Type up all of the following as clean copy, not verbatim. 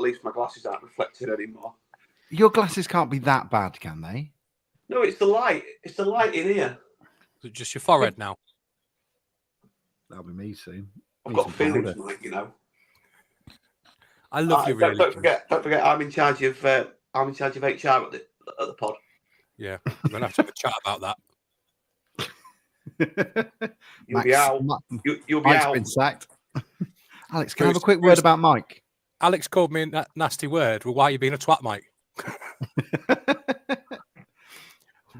least my glasses aren't reflected anymore. Your glasses can't be that bad, can they? No, it's the light. It's the light in here. Is it just your forehead now? That'll be me soon. I've got feelings, Mike. You know. I love you, really. Don't forget. I'm in charge of HR at the pod. Yeah, we're gonna have to have a chat about that. You'll be out. You'll be Mike's out. Been sacked. Alex, can I have a quick word about Mike? Alex called me a nasty word. Well, why are you being a twat, Mike?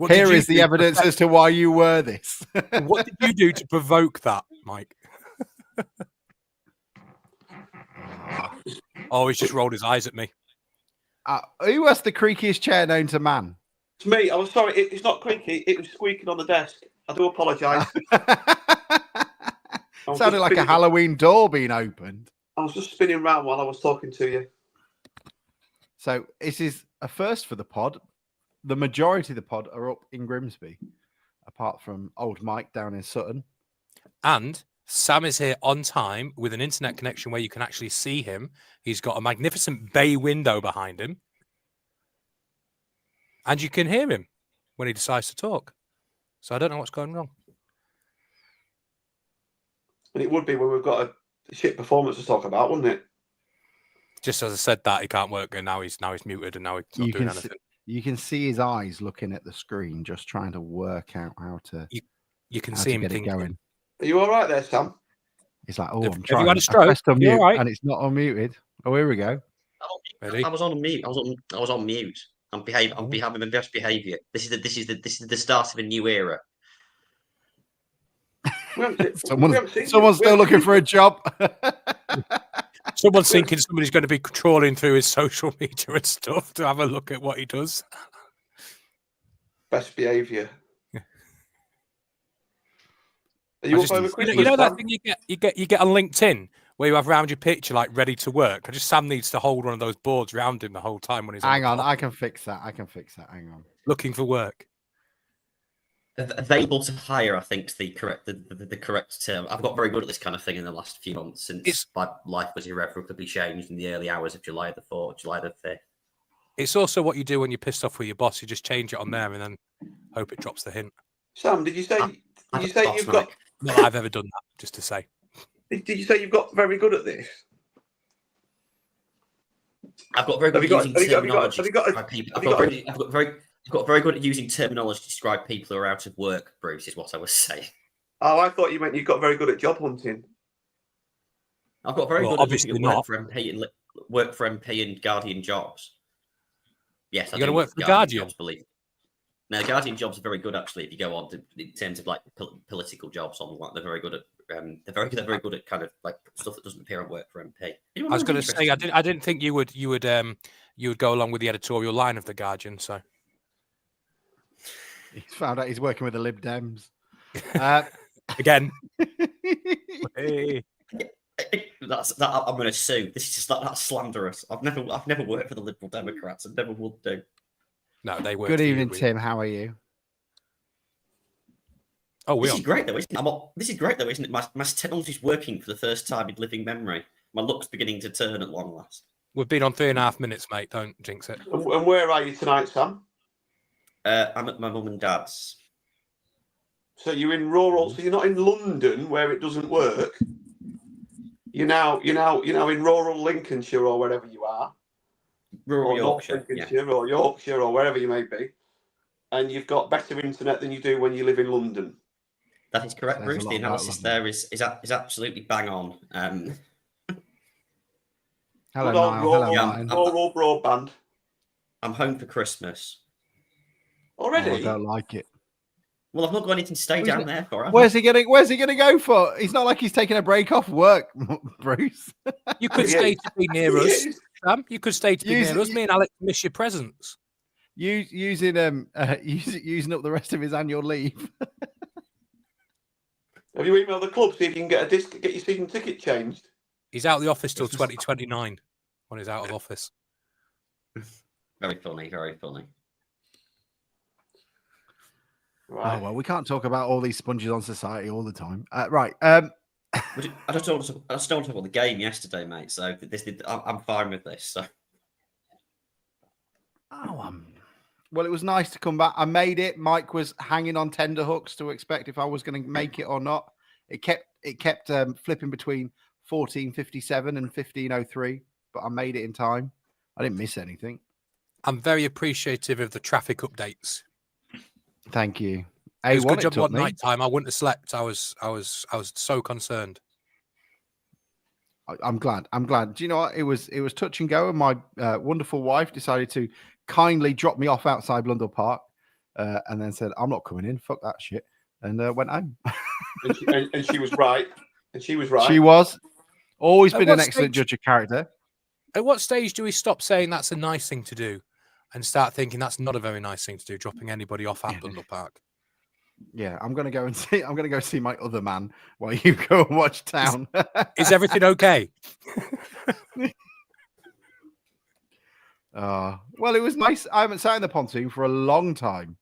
Here is the evidence as to why you were this. What did you do to provoke that, Mike? Oh, he's just rolled his eyes at me. Who has the creakiest chair known to man? It's me. I was sorry. It's not creaky. It was squeaking on the desk. I do apologise. Sounded like a Halloween door being opened. I was just spinning around while I was talking to you. So this is a first for the pod. The majority of the pod are up in Grimsby, apart from old Mike down in Sutton. And Sam is here on time with an internet connection where you can actually see him. He's got a magnificent bay window behind him. And you can hear him when he decides to talk. So I don't know what's going wrong. And it would be when we've got a shit performance to talk about, wouldn't it? Just as I said that, he can't work, and now he's muted, and now he's not doing anything. You can see his eyes looking at the screen, just trying to work out how to. You can see him get thinking. it going. Are you all right there, Sam? He's like, oh, I'm Have trying. you had a stroke? I pressed unmute, right? and it's not unmuted. Oh, here we go. Ready? I was on mute. I was on mute. I'm behaving my best behaviour. This is the start of a new era. Someone's still looking for a job. Someone's thinking somebody's going to be trawling through his social media and stuff to have a look at what he does. Best behaviour. Are you know that thing you get on LinkedIn where you have round your picture like ready to work? Sam needs to hold one of those boards round him the whole time when he's Hang on, I can fix that. Hang on. Looking for work. Available to hire, I think, is the correct term. I've got very good at this kind of thing in the last few months since my life was irrevocably changed in the early hours of July the 4th, July the 5th. It's also what you do when you're pissed off with your boss. You just change it on there and then hope it drops the hint. Sam, did you say you've got? Not that I've ever done that. Just to say. Did you say you've got very good at this? I've got very good at using terminology. I've got very good at using terminology to describe people who are out of work, Bruce, is what I was saying. Oh, I thought you meant you got very good at job hunting. I've got very good obviously at work for MP and Guardian jobs. Yes, you're going to work for the Guardian? Jobs, believe it. Now, the Guardian jobs are very good, actually, if you go on in terms of like political jobs online. They're very good at they're very good at kind of like stuff that doesn't appear on work for MP. I was going to say I didn't think you would go along with the editorial line of the Guardian, so he's found out he's working with the Lib Dems. Again. Hey. That I'm going to sue. This is just that's slanderous. I've never worked for the Liberal Democrats and never would do. No, they work. Good evening, Tim. How are you? Oh, this is great though, isn't it? This is great though, isn't it? My technology's working for the first time in living memory. My luck's beginning to turn at long last. We've been on 3.5 minutes, mate. Don't jinx it. And where are you tonight, Sam? I'm at my mum and dad's. So you're in rural. So you're not in London where it doesn't work. You're now in rural Lincolnshire or wherever you are. Rural Yorkshire, Lincolnshire or Yorkshire or wherever you may be, and you've got better internet than you do when you live in London. That is correct, Bruce. The analysis there is absolutely bang on. Hello, Niall. Rural broadband. I'm home for Christmas. Already? Oh, I don't like it. Well, I've not got anything to stay down there for. Where's he gonna go for? He's not like he's taking a break off work, Bruce. You could stay to be near us, Sam. You could stay to be near us. Me and Alex miss your presence. Using up the rest of his annual leave. Have you emailed the club see if you can get your season ticket changed? He's out of the office till 2029 when he's out of office. Very funny, very funny. Right. Oh well, we can't talk about all these sponges on society all the time. Right. I just don't want to talk about the game yesterday, mate. So I'm fine with this. So. Oh, well, it was nice to come back. I made it. Mike was hanging on tender hooks to expect if I was going to make it or not. It kept flipping between 14:57 and 15:03, but I made it in time. I didn't miss anything. I'm very appreciative of the traffic updates. Thank you. It was a good job one night time. I wouldn't have slept. I was so concerned. I'm glad. Do you know what? It was touch and go, and my wonderful wife decided to kindly drop me off outside Blundell Park, and then said, "I'm not coming in. Fuck that shit," and went home. and she was right. And she was right. She was always been an excellent judge of character. At what stage do we stop saying that's a nice thing to do, and start thinking that's not a very nice thing to do, dropping anybody off at Blundell Park? Yeah, I'm gonna go see my other man while you go and watch Town. Is everything okay? Well, it was nice. I haven't sat in the pontoon for a long time.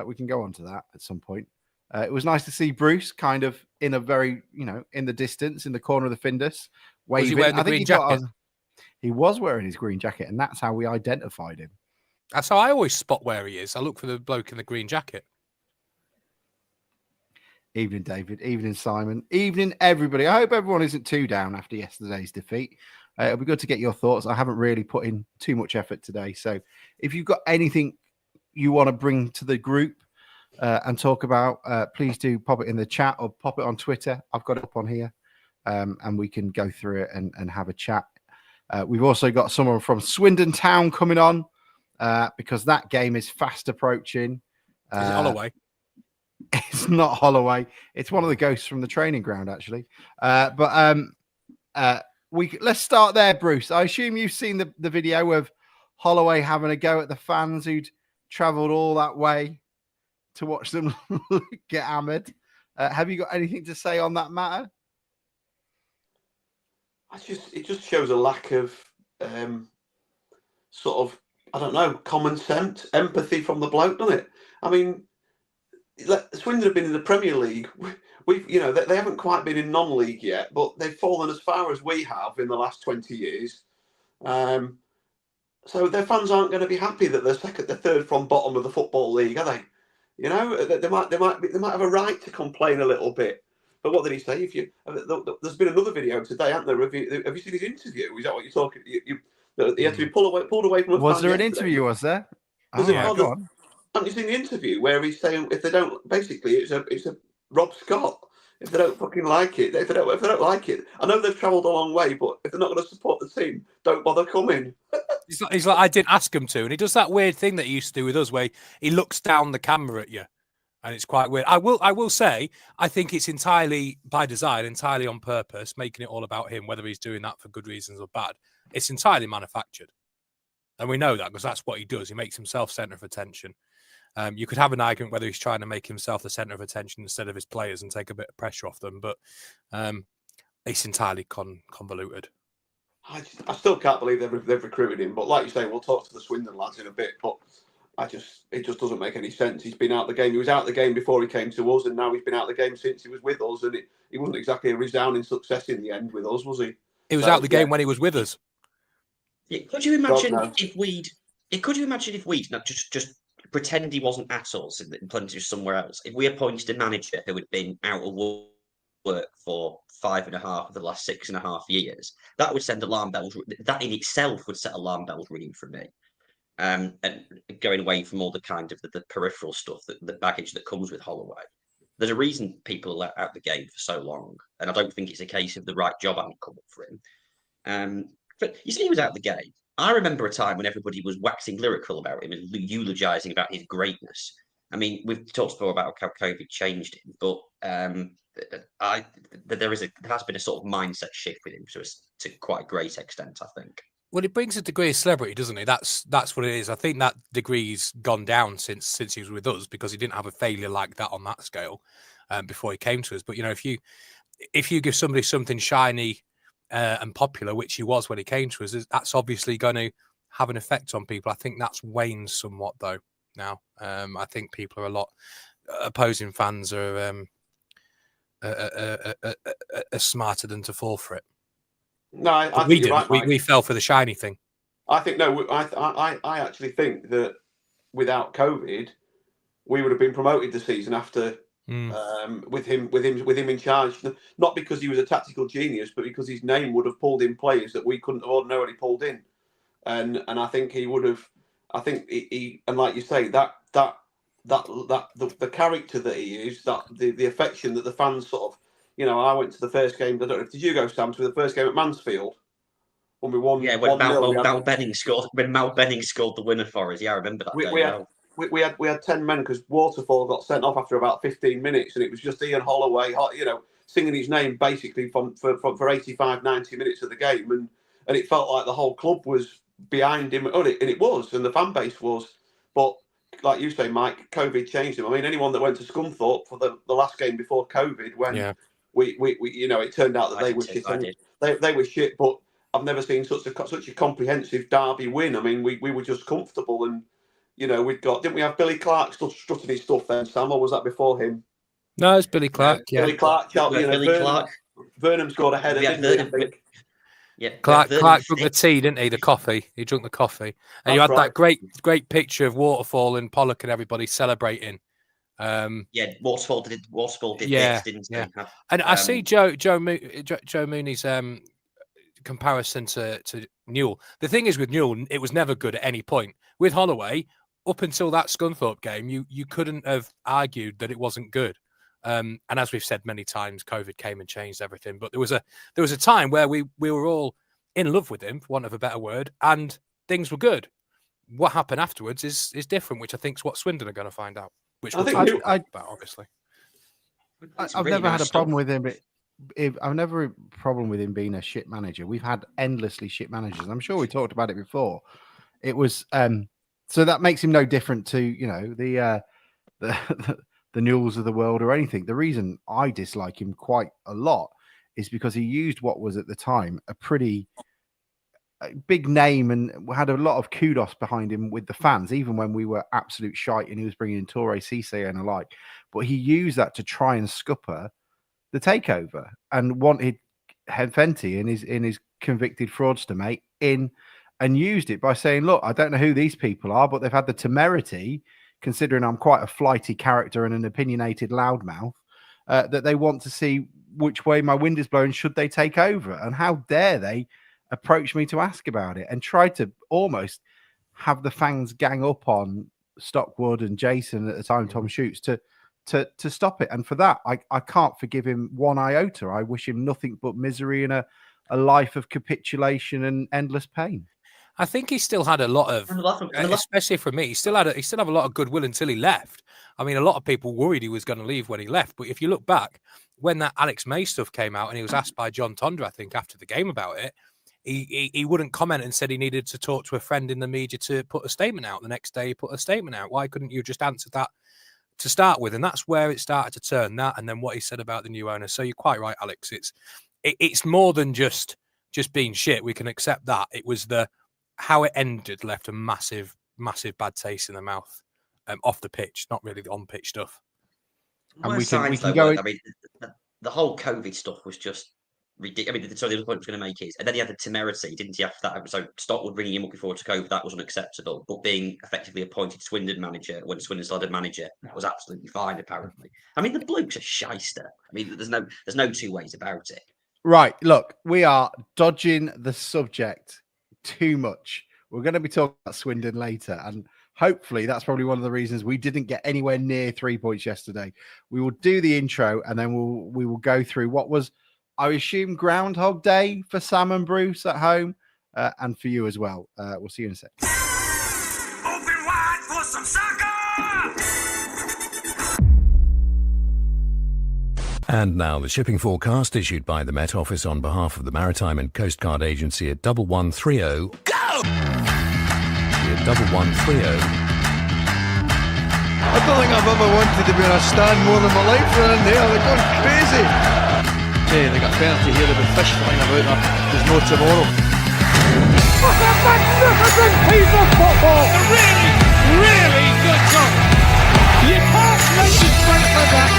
We can go on to that at some point. It was nice to see Bruce kind of in a very, in the distance, in the corner of the Findus, waving. Was he wearing the green jacket? He was wearing his green jacket, and that's how we identified him. That's how I always spot where he is. I look for the bloke in the green jacket. Evening, David. Evening, Simon. Evening, everybody. I hope everyone isn't too down after yesterday's defeat. It'll be good to get your thoughts. I haven't really put in too much effort today. So if you've got anything you want to bring to the group and talk about, please do pop it in the chat or pop it on Twitter. I've got it up on here, and we can go through it and have a chat. We've also got someone from Swindon Town coming on because that game is fast approaching. Is it Holloway? It's not Holloway. It's one of the ghosts from the training ground, actually. Let's start there, Bruce. I assume you've seen the video of Holloway having a go at the fans who'd travelled all that way to watch them get hammered. Have you got anything to say on that matter? It just shows a lack of sort of, I don't know, common sense, empathy from the bloke, doesn't it? I mean, Swindon have been in the Premier League. They haven't quite been in non-league yet, but they've fallen as far as we have in the last 20 years. So their fans aren't going to be happy that they're third from bottom of the football league, are they? They might have a right to complain a little bit. But what did he say? There's been another video today, hasn't there? Have you seen his interview? Is that what you're talking? He had to be pulled away from. Was there an interview? Was there? Go on. Haven't you seen the interview where he's saying if they don't, basically it's a Rob Scott. If they don't fucking like it, if they don't like it, I know they've travelled a long way, but if they're not going to support the team, don't bother coming. He's like, I didn't ask him to, and he does that weird thing that he used to do with us, where he looks down the camera at you, and it's quite weird. I will say, I think it's entirely by design, entirely on purpose, making it all about him, whether he's doing that for good reasons or bad. It's entirely manufactured, and we know that because that's what he does. He makes himself centre of attention. You could have an argument whether he's trying to make himself the centre of attention instead of his players and take a bit of pressure off them, but it's entirely convoluted. I still can't believe they've recruited him, but like you say, we'll talk to the Swindon lads in a bit, but it just doesn't make any sense. He's been out the game. He was out the game before he came to us, and now he's been out the game since he was with us, and he wasn't exactly a resounding success in the end with us, was he? He was out the game when he was with us. Yeah, could you imagine if we'd not just pretend he wasn't at us and planted somewhere else? If we appointed a manager who had been out of work for 5.5 of the last 6.5 years, that would send alarm bells. That in itself would set alarm bells ringing for me. And going away from all the kind of the peripheral stuff, the baggage that comes with Holloway. There's a reason people are let out the game for so long, and I don't think it's a case of the right job hadn't come up for him. But you see, he was out the game. I remember a time when everybody was waxing lyrical about him and eulogising about his greatness. I mean, we've talked before about how COVID changed him, but there has been a sort of mindset shift with him to quite a great extent, I think. Well, it brings a degree of celebrity, doesn't it? That's what it is. I think that degree's gone down since he was with us because he didn't have a failure like that on that scale before he came to us. But if you give somebody something shiny and popular, which he was when he came to us, that's obviously going to have an effect on people. I think that's waned somewhat though now. I think people are opposing fans are are smarter than to fall for it. No, I we think you're didn't. right, Mike. We fell for the shiny thing. I think no. I actually think that without COVID, we would have been promoted the season after. With him in charge, not because he was a tactical genius, but because his name would have pulled in players that we couldn't have ordinarily pulled in, and I think he would have. I think he and like you say the character that he is, that the affection that the fans sort of, I went to the first game. I don't know. Did you go, Sam, to the first game at Mansfield when we won? Yeah, when Mal Benning scored the winner for us. Yeah, I remember that day. We had 10 men because Waterfall got sent off after about 15 minutes, and it was just Ian Holloway, singing his name basically for 85, 90 minutes of the game, and it felt like the whole club was behind him, and it was, and the fan base was. But like you say, Mike, COVID changed him. I mean, anyone that went to Scunthorpe for the last game before COVID, when we it turned out that they were shit. They were shit, but I've never seen such a comprehensive derby win. I mean, we were just comfortable, and didn't we have Billy Clark strutting his stuff then, Sam, or was that before him? No, it's Billy Clark. Yeah. Billy Clark. Clark. Vernon scored a header, didn't he? I think. Yeah, Clark drank the tea, didn't he? The coffee. He drank the coffee, and you had that great picture of Waterfall and Pollock and everybody celebrating. Waterfall did this, didn't he? And I see Joe Mooney's comparison to Newell. The thing is with Newell, it was never good at any point. With Holloway, up until that Scunthorpe game, you couldn't have argued that it wasn't good. And as we've said many times, COVID came and changed everything. But there was a time where we were all in love with him, for want of a better word, and things were good. What happened afterwards is different, which I think is what Swindon are going to find out. Which we'll talk about, obviously. I've never had a problem with him. I've never had a problem with him being a shit manager. We've had endlessly shit managers. I'm sure we talked about it before. It was so that makes him no different to the Newells of the world or anything. The reason I dislike him quite a lot is because he used what was at the time a pretty big name and had a lot of kudos behind him with the fans, even when we were absolute shite and he was bringing in Torre Cisse and the like. But he used that to try and scupper the takeover and wanted Fenty in his convicted fraudster mate in and used it by saying, look, I don't know who these people are, but they've had the temerity, considering I'm quite a flighty character and an opinionated loudmouth, that they want to see which way my wind is blowing should they take over. And how dare they approach me to ask about it and try to almost have the fans gang up on Stockwood and Jason at the time, Tom Shoots, to stop it. And for that, I can't forgive him one iota. I wish him nothing but misery and a life of capitulation and endless pain. I think he still had a lot of, especially for me, he still have a lot of goodwill until he left. I mean, a lot of people worried he was going to leave when he left. But if you look back, when that Alex May stuff came out and he was asked by John Tonder, I think, after the game about it, he wouldn't comment and said he needed to talk to a friend in the media to put a statement out. The next day he put a statement out. Why couldn't you just answer that to start with? And that's where it started to turn, that and then what he said about the new owner. So you're quite right, Alex. It's more than just being shit. We can accept that. It was how it ended left a massive, massive bad taste in the mouth off the pitch, not really the on-pitch stuff. And we can go. I mean, the whole COVID stuff was just ridiculous. I mean, so the other point I was going to make is, and then he had the temerity, didn't he, after that episode? Stockwood bringing him up before it took over, that was unacceptable. But being effectively appointed Swindon manager when Swindon still had a manager was absolutely fine, apparently. I mean, the bloke's a shyster. I mean, there's no two ways about it. Right. Look, we are dodging the subject too much. We're going to be talking about Swindon later, and hopefully that's probably one of the reasons we didn't get anywhere near 3 points yesterday. We will do the intro and then we will go through what was, I assume, Groundhog Day for Sam and Bruce at home, and for you as well. We'll see you in a sec. Open wide for some soccer! And now the shipping forecast issued by the Met Office on behalf of the Maritime and Coast Guard Agency at 1130. Go! At 1130. I don't think I've ever wanted to be in a stand more than my life running there. They're going crazy. Yeah, they got penalty here. There'll be fish flying about there. There's no tomorrow. What a magnificent piece of football! A really, really good goal. You can't mention strength like that.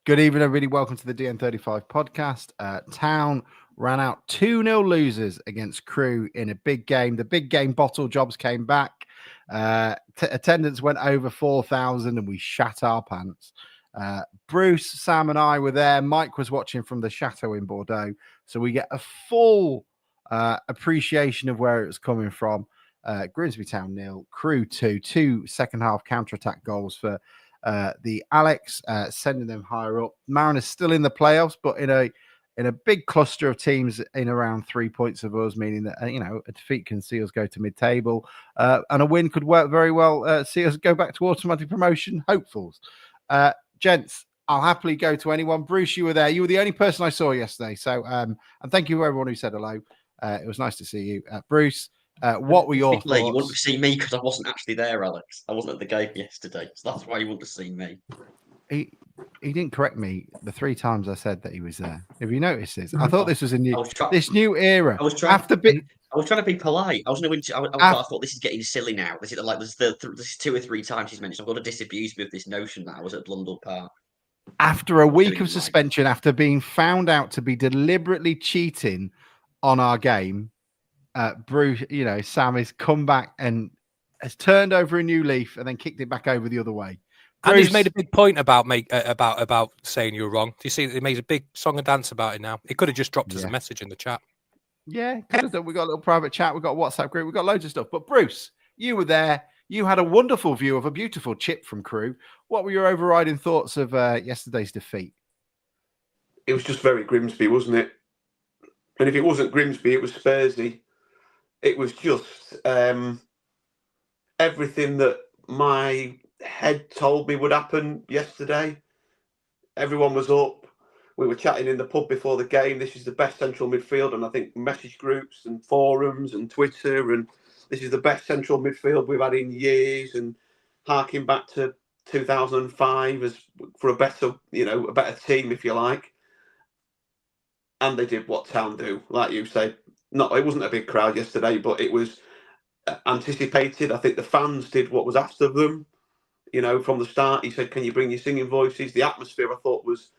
Good evening, everybody. Welcome to the DN35 podcast. Town ran out 2-0 losers against Crewe in a big game. The big game bottle jobs came back. Attendance went over 4,000 and we shat our pants. Bruce, Sam and I were there. Mike was watching from the Chateau in Bordeaux. So we get a full appreciation of where it was coming from. Grimsby Town 0, Crewe 2 second half counter-attack goals for the Alex, sending them higher up. Mariners still in the playoffs, but in a big cluster of teams in around 3 points of us, meaning that a defeat can see us go to mid-table, and a win could work very well, see us go back to automatic promotion hopefuls. Gents, I'll happily go to anyone. Bruce, you were there. You were the only person I saw yesterday. So, and thank you to everyone who said hello. It was nice to see you, Bruce. What were your thoughts? You wouldn't have seen me because I wasn't actually there, Alex. I wasn't at the game yesterday, so that's why you wouldn't have seen me. He didn't correct me the 3 times I said that he was there. Have you noticed this? I thought this was a new era. I was trying to be polite. I thought this is getting silly now. This is there's 2 or 3 times he's mentioned. I've got to disabuse me of this notion that I was at Blundell Park. After a week of suspension, after being found out to be deliberately cheating on our game, Bruce, Sam has come back and has turned over a new leaf and then kicked it back over the other way. Bruce, and he's made a big point about saying you were wrong. Do you see? He made a big song and dance about it now. He could have just dropped us a message in the chat. Yeah, we got a little private chat. We got a WhatsApp group. We got loads of stuff. But Bruce, you were there. You had a wonderful view of a beautiful chip from Crewe. What were your overriding thoughts of yesterday's defeat? It was just very Grimsby, wasn't it? And if it wasn't Grimsby, it was Spursy. It was just everything that my head told me would happen yesterday. Everyone was up. We were chatting in the pub before the game. This is the best central midfield, and I think message groups and forums and Twitter, and this is the best central midfield we've had in years. And harking back to 2005 as for a better team, if you like. And they did what Town do, like you said. It wasn't a big crowd yesterday, but it was anticipated. I think the fans did what was asked of them. From the start, he said, "Can you bring your singing voices?" The atmosphere, I thought, was.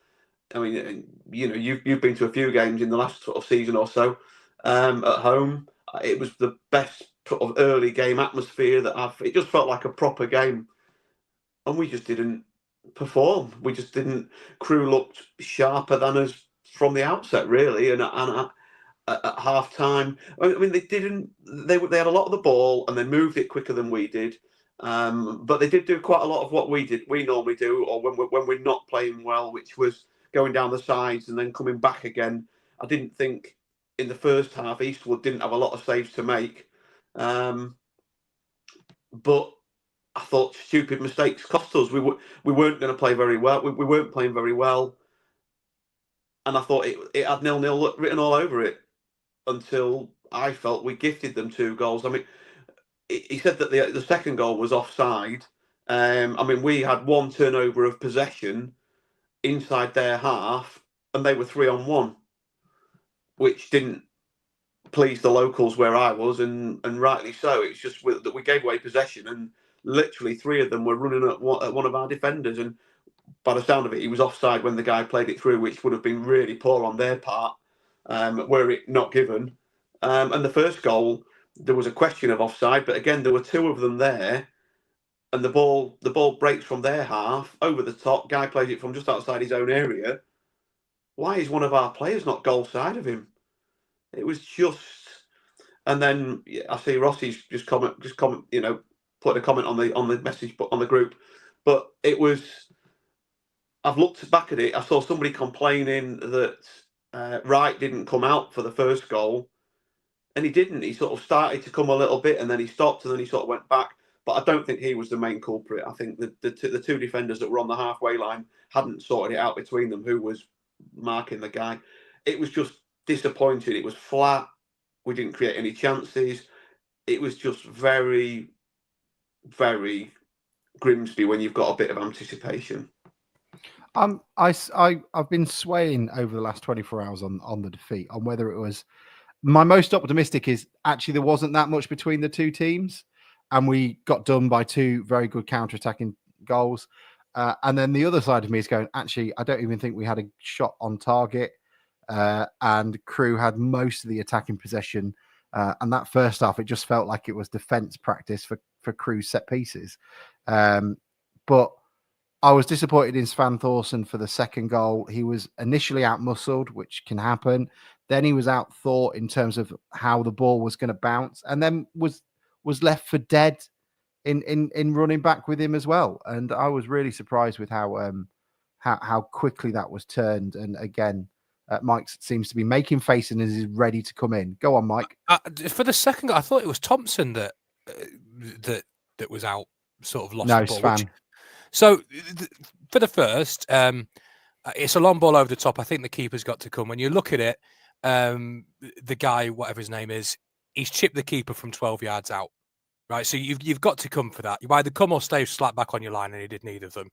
I mean, you've been to a few games in the last sort of season or so at home. It was the best sort of early game atmosphere that It just felt like a proper game, and we just didn't perform. We just didn't. Crewe looked sharper than us from the outset, really, and at half time. I mean, they didn't. They had a lot of the ball and they moved it quicker than we did. But they did do quite a lot of what we normally do, or when we're not playing well, which was going down the sides and then coming back again. I didn't think in the first half Eastwood didn't have a lot of saves to make, but I thought stupid mistakes cost us. We weren't going to play very well. We weren't playing very well, and I thought it had 0-0 written all over it. Until I felt we gifted them 2 goals. I mean, he said that the second goal was offside. I mean, we had 1 turnover of possession inside their half, and they were 3-on-1, which didn't please the locals where I was, and rightly so. It's just that we gave away possession, and literally 3 of them were running at one of our defenders. And by the sound of it, he was offside when the guy played it through, which would have been really poor on their part. Were it not given. And the first goal, there was a question of offside, but again, there were 2 of them there, and the ball breaks from their half, over the top, guy plays it from just outside his own area. Why is one of our players not goal side of him? It was just... And then I see Rossi's just comment, put a comment on the message, but on the group. But it was... I've looked back at it, I saw somebody complaining that Wright didn't come out for the first goal, and he didn't. He sort of started to come a little bit, and then he stopped, and then he sort of went back. But I don't think he was the main culprit. I think the 2 defenders that were on the halfway line hadn't sorted it out between them who was marking the guy. It was just disappointing. It was flat. We didn't create any chances. It was just very, very Grimsby when you've got a bit of anticipation. I've been swaying over the last 24 hours on the defeat, on whether it was my most optimistic is actually there wasn't that much between the 2 teams, and we got done by 2 very good counter-attacking goals. And then the other side of me is going, actually, I don't even think we had a shot on target. And Crewe had most of the attacking possession. And that first half, it just felt like it was defence practice for Crewe's set pieces. But I was disappointed in Svan Thorsen for the second goal. He was initially out-muscled, which can happen. Then he was out-thought in terms of how the ball was going to bounce, and then was left for dead in running back with him as well. And I was really surprised with how quickly that was turned. And again, Mike seems to be making faces and is ready to come in. Go on, Mike. For the second goal, I thought it was Thompson that was out, sort of lost the ball. Svan. So for the first, it's a long ball over the top. I think the keeper's got to come. When you look at it, the guy, whatever his name is, he's chipped the keeper from 12 yards out. Right, so you've got to come for that. You either come or stay flat back on your line, and he did neither of them.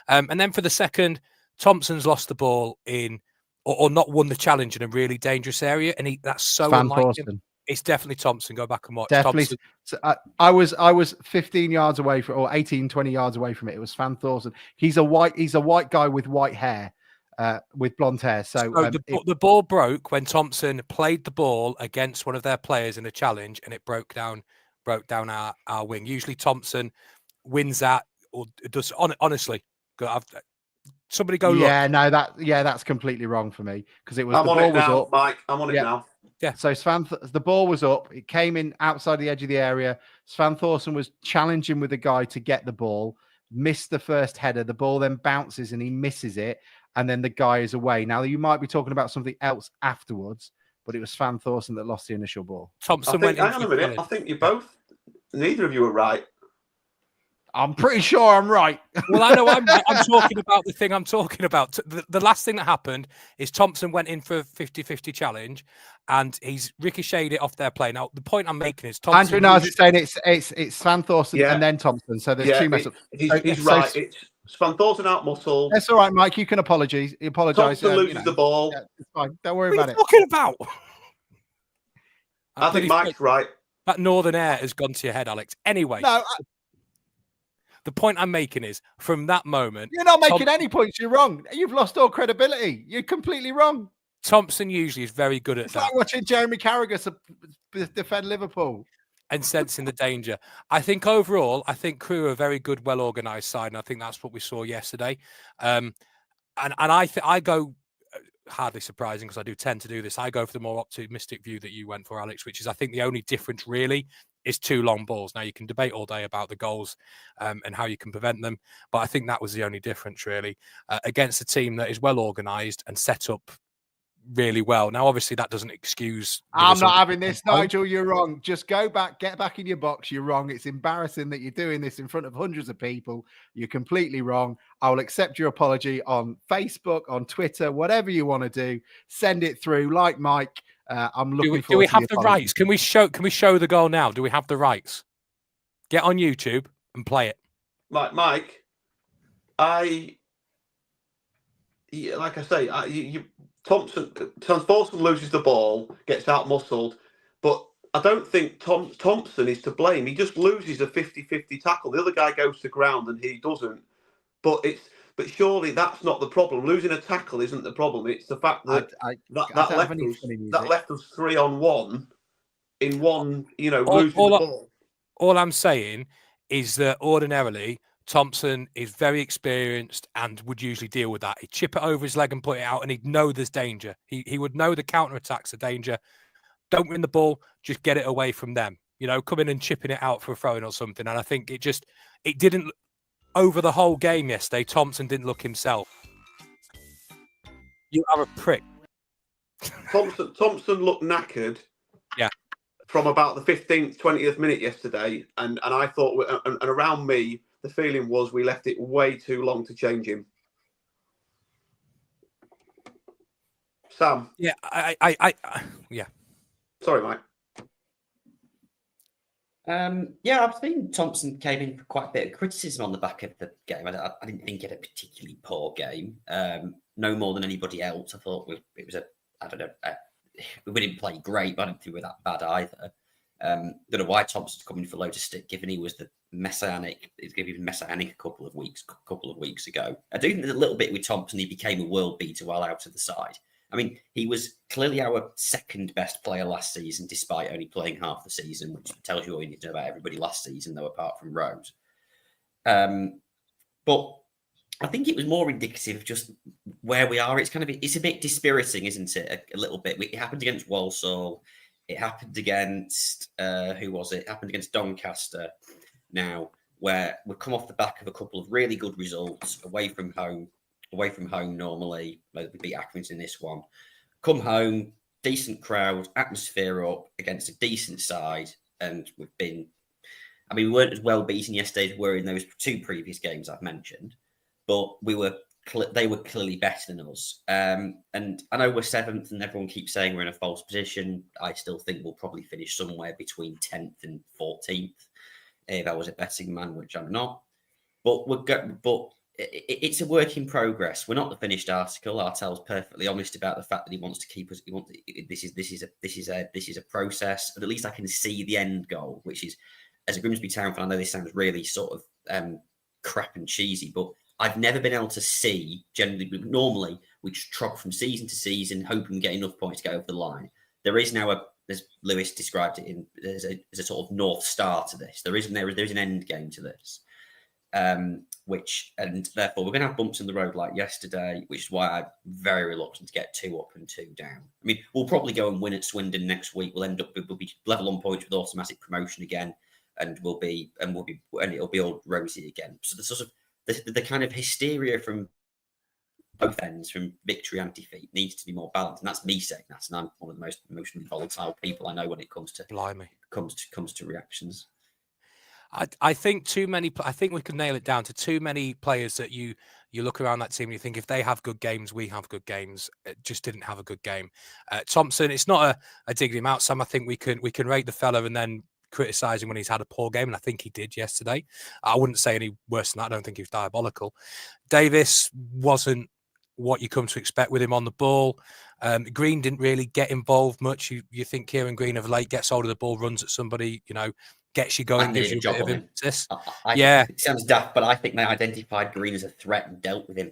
And then for the second, Thompson's lost the ball in, or not won the challenge in a really dangerous area, and that's so unlike him. It's definitely Thompson. Go back and watch. Definitely. So, I was 15 yards away from, or 18, 20 yards away from it. It was Svan Thorsen. He's a white guy with white hair, with blonde hair. So the ball broke when Thompson played the ball against one of their players in a challenge, and it broke down our wing. Usually Thompson wins that, or does. Honestly, somebody go look. That's completely wrong for me, because it was I'm the on ball it was now, up. Mike. I'm on it now. Yeah. So the ball was up. It came in outside the edge of the area. Svan Thorsen was challenging with the guy to get the ball, missed the first header. The ball then bounces and he misses it, and then the guy is away. Now you might be talking about something else afterwards, but it was Svan Thorsen that lost the initial ball. Thompson hang on a minute. I think neither of you are right. I'm pretty sure I'm right. Well, I know I'm right. I'm talking about the thing I'm talking about. The last thing that happened is Thompson went in for a 50-50 challenge, and he's ricocheted it off their play. Now, the point I'm making is Thompson. Andrew Nars is saying it's Svan Thorsen and then Thompson. So there's two mess ups. He's right. It's Svan Thorsen out muscled. That's all right, Mike. You can apologise. Thompson loses the ball. Yeah, it's fine. Don't worry about it. What are you talking about? I think Mike's right. That northern air has gone to your head, Alex. Anyway. No. The point I'm making is, from that moment... You're not making any points. You're wrong. You've lost all credibility. You're completely wrong. Thompson usually is very good at it's that. It's like watching Jeremy Carragher defend Liverpool. And sensing the danger. I think overall, Crewe are a very good, well-organised side, and I think that's what we saw yesterday. And I go... hardly surprising, because I do tend to do this. I go for the more optimistic view that you went for, Alex, which is I think the only difference really is two long balls. Now, you can debate all day about the goals and how you can prevent them, but I think that was the only difference really against a team that is well organised and set up really well. Now, obviously, that doesn't excuse... I'm not having this, Nigel. You're wrong. Just go back, get back in your box. You're wrong. It's embarrassing that you're doing this in front of hundreds of people. You're completely wrong. I will accept your apology on Facebook, on Twitter, whatever you want to do. Send it through, like Mike. I'm looking forward to Do we have the apology. rights? Can we show the goal now? Do we have the rights? Get on YouTube and play it. Mike, like I say, Thorsen loses the ball, gets out muscled, but I don't think Thompson is to blame. He just loses a 50-50 tackle. The other guy goes to ground and he doesn't. But surely that's not the problem. Losing a tackle isn't the problem. It's the fact that that left us 3-on-1 in one. Losing the ball. All I'm saying is that ordinarily Thompson is very experienced and would usually deal with that. He'd chip it over his leg and put it out, and he'd know there's danger. He would know the counter-attacks are danger. Don't win the ball, just get it away from them. Come in and chipping it out for a throw-in or something. And I think it didn't, over the whole game yesterday, Thompson didn't look himself. You are a prick. Thompson looked knackered. Yeah. From about the 15th, 20th minute yesterday. And I thought, and around me, the feeling was we left it way too long to change him. Sam? Yeah, yeah. Sorry, Mike. I've seen Thompson came in for quite a bit of criticism on the back of the game. I didn't think it a particularly poor game. No more than anybody else. I thought it was we didn't play great, but I didn't think we were that bad either. Don't know why Thompson's coming for loads of stick, given he was the messianic. He's given messianic a couple of weeks ago. I do think there's a little bit with Thompson. He became a world beater while out of the side. I mean, he was clearly our second best player last season, despite only playing half the season, which tells you all you need to know about everybody last season, though, apart from Rose. But I think it was more indicative of just where we are. It's a bit dispiriting, isn't it? A little bit. It happened against Walsall. It happened against who was it? It happened against Doncaster. Now, where we've come off the back of a couple of really good results away from home normally. We beat Accrington in this one. Come home, decent crowd, atmosphere up against a decent side, and we weren't as well beaten yesterday as we were in those two previous games I've mentioned, but they were clearly better than us. And I know we're 7th and everyone keeps saying we're in a false position. I still think we'll probably finish somewhere between 10th and 14th if I was a betting man, which I'm not. But it's a work in progress. We're not the finished article. Artel's perfectly honest about the fact that he wants to keep us. This is a process, but at least I can see the end goal, which is, as a Grimsby Town fan, I know this sounds really sort of crap and cheesy, but I've never been able to see, generally, normally we just trot from season to season, hoping we get enough points to get over the line. There is now as Lewis described it, there's a sort of North Star to this. There is an end game to this. And therefore we're going to have bumps in the road like yesterday, which is why I'm very reluctant to get 2 up and 2 down. I mean, we'll probably go and win at Swindon next week. We'll be level on points with automatic promotion again, and it'll be all rosy again. So the sort of the kind of hysteria from both ends, from victory and defeat, needs to be more balanced. And that's me saying that, and I'm one of the most emotionally volatile people I know when it comes to comes to reactions. I think I think we could nail it down to too many players that you look around that team and you think if they have good games, we have good games. It just didn't have a good game. Thompson, it's not a digging him out, Sam. I think we can rate the fella and then criticise him when he's had a poor game, and I think he did yesterday. I wouldn't say any worse than that. I don't think he was diabolical. Davis wasn't what you come to expect with him on the ball. Green didn't really get involved much. You think Kieran Green of late gets hold of the ball, runs at somebody, gets you going, gives you a bit of emphasis. It sounds daft, but I think they identified Green as a threat and dealt with him.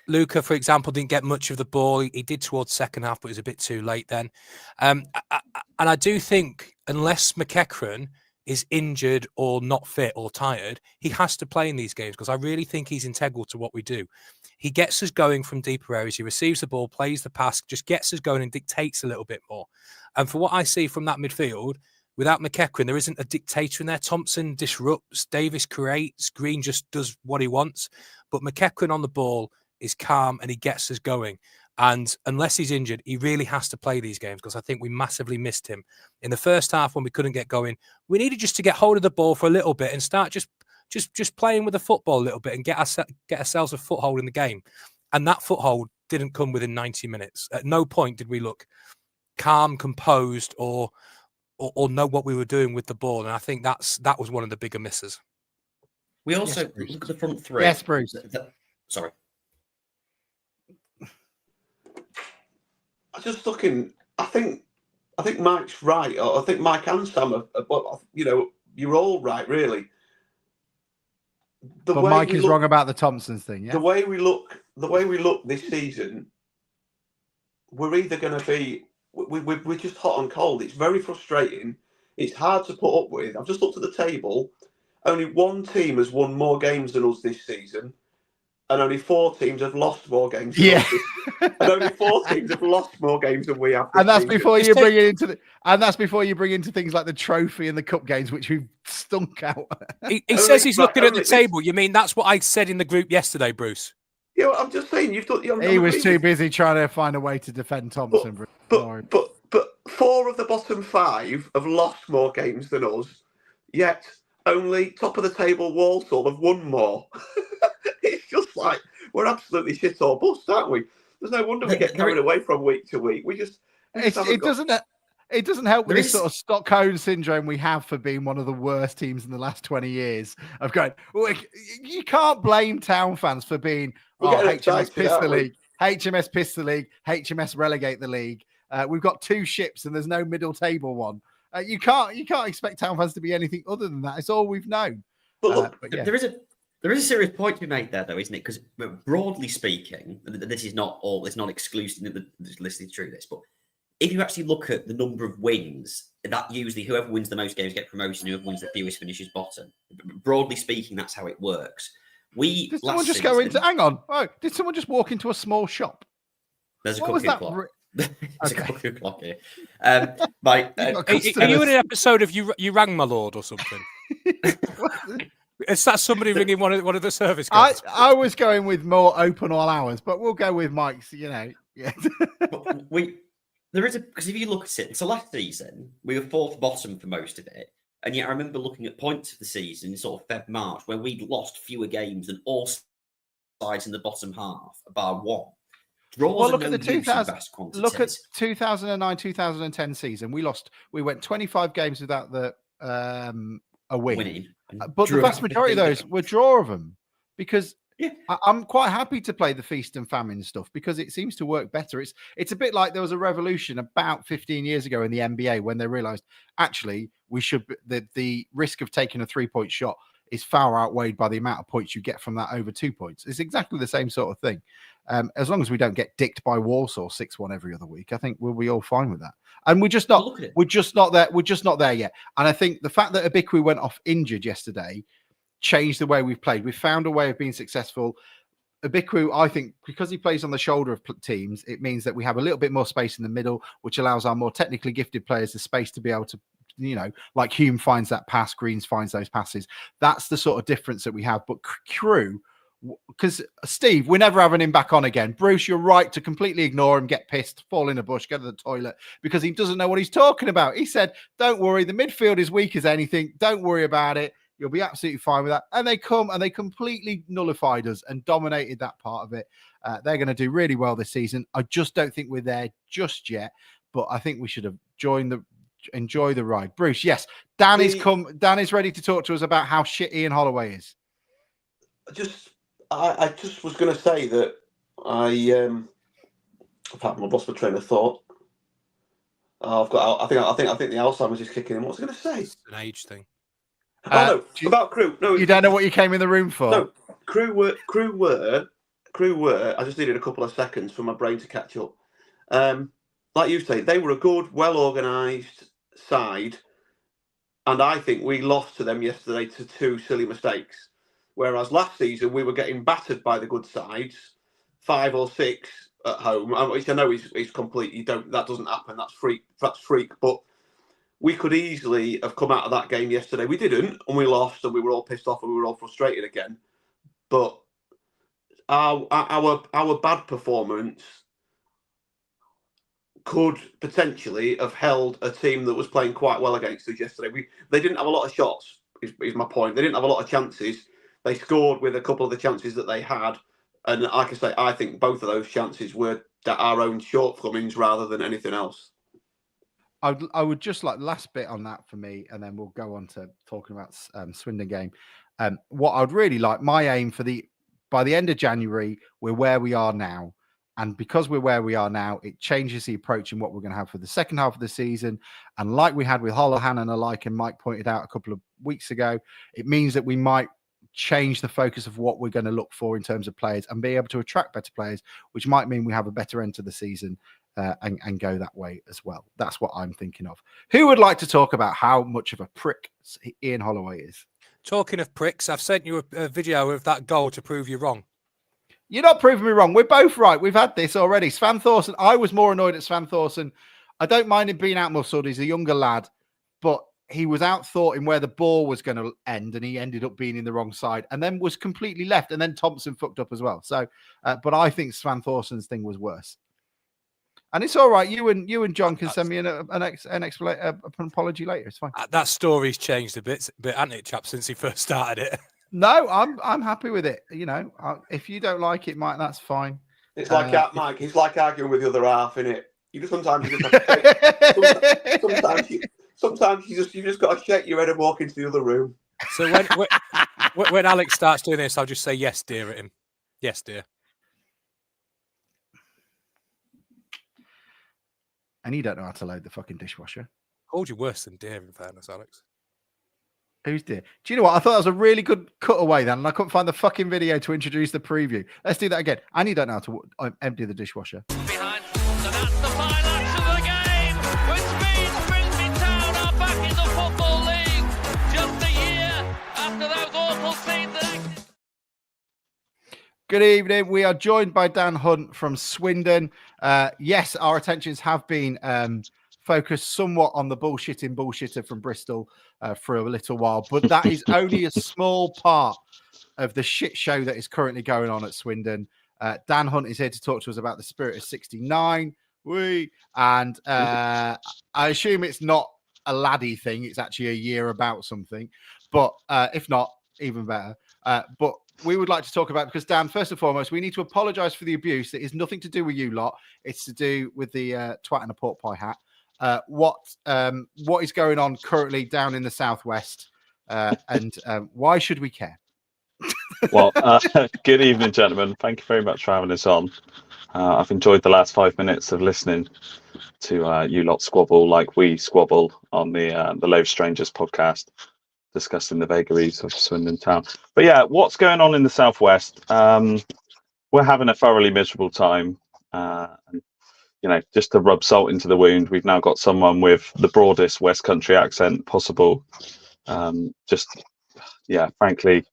Luca, for example, didn't get much of the ball. He did towards second half, but it was a bit too late then. And I do think unless McEachran is injured or not fit or tired, he has to play in these games because I really think he's integral to what we do. He gets us going from deeper areas. He receives the ball, plays the pass, just gets us going and dictates a little bit more. And for what I see from that midfield, without McEachran, there isn't a dictator in there. Thompson disrupts, Davis creates, Green just does what he wants. But McEachran on the ball is calm and he gets us going. And unless he's injured, he really has to play these games because I think we massively missed him. In the first half when we couldn't get going, we needed just to get hold of the ball for a little bit and start just playing with the football a little bit and get ourselves a foothold in the game. And that foothold didn't come within 90 minutes. At no point did we look calm, composed, or know what we were doing with the ball. And I think that was one of the bigger misses. We also look at the front three. Yes, Bruce. Sorry. I just looking. I think Mike's right. I think Mike and Sam are, you're all right, really. But Mike is wrong about the Thompsons thing. Yeah. The way we look this season, we're either going to be. We're just hot and cold. It's very frustrating. It's hard to put up with. I've just looked at the table. Only one team has won more games than us this season, and only 4 teams have lost more games. Than us. And only 4 teams have lost more games than we have. And that's before you bring it into that's before you bring into things like the trophy and the cup games, which we've stunk out. He says he's looking at the table. You mean that's what I said in the group yesterday, Bruce? Yeah, I'm just saying you've thought he was too busy trying to find a way to defend Thompson. But 4 of the bottom 5 have lost more games than us, yet only top of the table Walsall have won more. It's just like we're absolutely shit or bust, aren't we? There's no wonder we get carried away from week to week. It doesn't help with this sort of Stockholm syndrome we have for being one of the worst teams in the last 20 years of going. You can't blame Town fans for being HMS piss the league, HMS piss the league, HMS relegate the league. We've got 2 ships and there's no middle table one. You can't expect Town fans to be anything other than that. It's all we've known. But look, but yeah. there is a serious point to be made there, though, isn't it? Because broadly speaking, this is not all. It's not exclusive. Listening through this, but if you actually look at the number of wins, that usually whoever wins the most games get promotion. Whoever wins the fewest finishes bottom. Broadly speaking, that's how it works. Did someone just go into? Hang on. Oh, did someone just walk into a small shop? There's a cuckoo clock. There's a cuckoo clock here. Mike, are you in an episode of You Rang My Lord or something? Is that somebody ringing one of the service guys? I was going with more open all hours, but we'll go with Mike's. Yeah. There is because if you look at it, so last season we were fourth bottom for most of it, and yet I remember looking at points of the season in sort of Feb March where we'd lost fewer games than all sides in the bottom half, bar one. Well, look at the 2009-2010 season. We went 25 games without a win. Winning, but the vast majority of those were draw of them because I'm quite happy to play the feast and famine stuff because it seems to work better. It's a bit like there was a revolution about 15 years ago in the NBA when they realized actually we should the risk of taking a 3-point shot is far outweighed by the amount of points you get from that over 2 points. It's exactly the same sort of thing. As long as we don't get dicked by Warsaw 6-1 every other week, I think we'll be all fine with that. And we're just not there. We're just not there yet. And I think the fact that Abikwi went off injured yesterday changed the way we've played. We've found a way of being successful. Abikwi, I think, because he plays on the shoulder of teams, it means that we have a little bit more space in the middle, which allows our more technically gifted players the space to be able to, like Hume finds that pass, Greens finds those passes. That's the sort of difference that we have. But Crewe, because Steve, we're never having him back on again. Bruce, you're right to completely ignore him, get pissed, fall in a bush, go to the toilet because he doesn't know what he's talking about. He said, don't worry, the midfield is weak as anything. Don't worry about it. You'll be absolutely fine with that. And they come and they completely nullified us and dominated that part of it. They're going to do really well this season. I just don't think we're there just yet, but I think we should have enjoy the ride. Bruce, yes, Dan is ready to talk to us about how shit Ian Holloway is. I just was going to say that I've lost my train of thought. I think the Alzheimer's is kicking in. What was I going to say? It's an age thing. No, about Crewe. No, you don't know what you came in the room for. No, Crewe were. I just needed a couple of seconds for my brain to catch up. Like you say, they were a good, well-organised side, and I think we lost to them yesterday to 2 silly mistakes. Whereas last season we were getting battered by the good sides, 5 or 6 at home, which I know is completely that doesn't happen. That's freak. But we could easily have come out of that game yesterday. We didn't, and we lost, and we were all pissed off, and we were all frustrated again. But our bad performance could potentially have held a team that was playing quite well against us yesterday. They didn't have a lot of shots, is my point. They didn't have a lot of chances. They scored with a couple of the chances that they had. And like I say, I think both of those chances were our own shortcomings rather than anything else. I would just like last bit on that for me, and then we'll go on to talking about Swindon game. What I'd really like, my aim by the end of January, we're where we are now. And because we're where we are now, it changes the approach in what we're going to have for the second half of the season. And like we had with Holohan and alike, and Mike pointed out a couple of weeks ago, it means that we might change the focus of what we're going to look for in terms of players and be able to attract better players, which might mean we have a better end to the season and go that way as well. That's what I'm thinking of. Who would like to talk about how much of a prick Ian Holloway is? Talking of pricks, I've sent you a video of that goal to prove you wrong. You're not proving me wrong. We're both right. We've had this already. Svan Thorson, I was more annoyed at Svan Thorson. I don't mind him being out-muscled. He's a younger lad, but he was out-thought in where the ball was going to end, and he ended up being in the wrong side and then was completely left, and then Thompson fucked up as well. So, but I think Svan Thorson's thing was worse. And it's all right. You and John can send me an apology later. It's fine. That story's changed a bit, hasn't it, chap, since he first started it? No, I'm happy with it. You know, if you don't like it, Mike, that's fine. It's like Mike. He's like arguing with the other half, innit? Sometimes you just have to sometimes you just got to shake your head and walk into the other room. So when Alex starts doing this, I'll just say yes, dear, at him. Yes, dear. And you don't know how to load the fucking dishwasher. Of called you worse than dear, in fairness, Alex. Who's dear? Do you know what? I thought that was a really good cutaway then, and I couldn't find the fucking video to introduce the preview. Let's do that again. And you don't know how to empty the dishwasher. Behind, so that's the final action of the game, which means Grimsby Town are back in the Football League just a year after those awful scenes. Good evening. We are joined by Dan Hunt from Swindon. Yes, our attentions have been focused somewhat on the bullshitter from Bristol for a little while, but that is only a small part of the shit show that is currently going on at Swindon. Dan Hunt is here to talk to us about the Spirit of 69. And I assume it's not a laddie thing. It's actually a year about something. But if not, even better. But we would like to talk about, because Dan, first and foremost, we need to apologise for the abuse. It is nothing to do with you lot. It's to do with the twat and a pork pie hat. What is going on currently down in the southwest, and why should we care? Well, good evening, gentlemen. Thank you very much for having us on. I've enjoyed the last 5 minutes of listening to you lot squabble like we squabble on the Low Strangers podcast, discussing the vagaries of Swindon Town. But yeah, what's going on in the southwest? We're having a thoroughly miserable time. And you know, just to rub salt into the wound, we've now got someone with the broadest West Country accent possible. Frankly,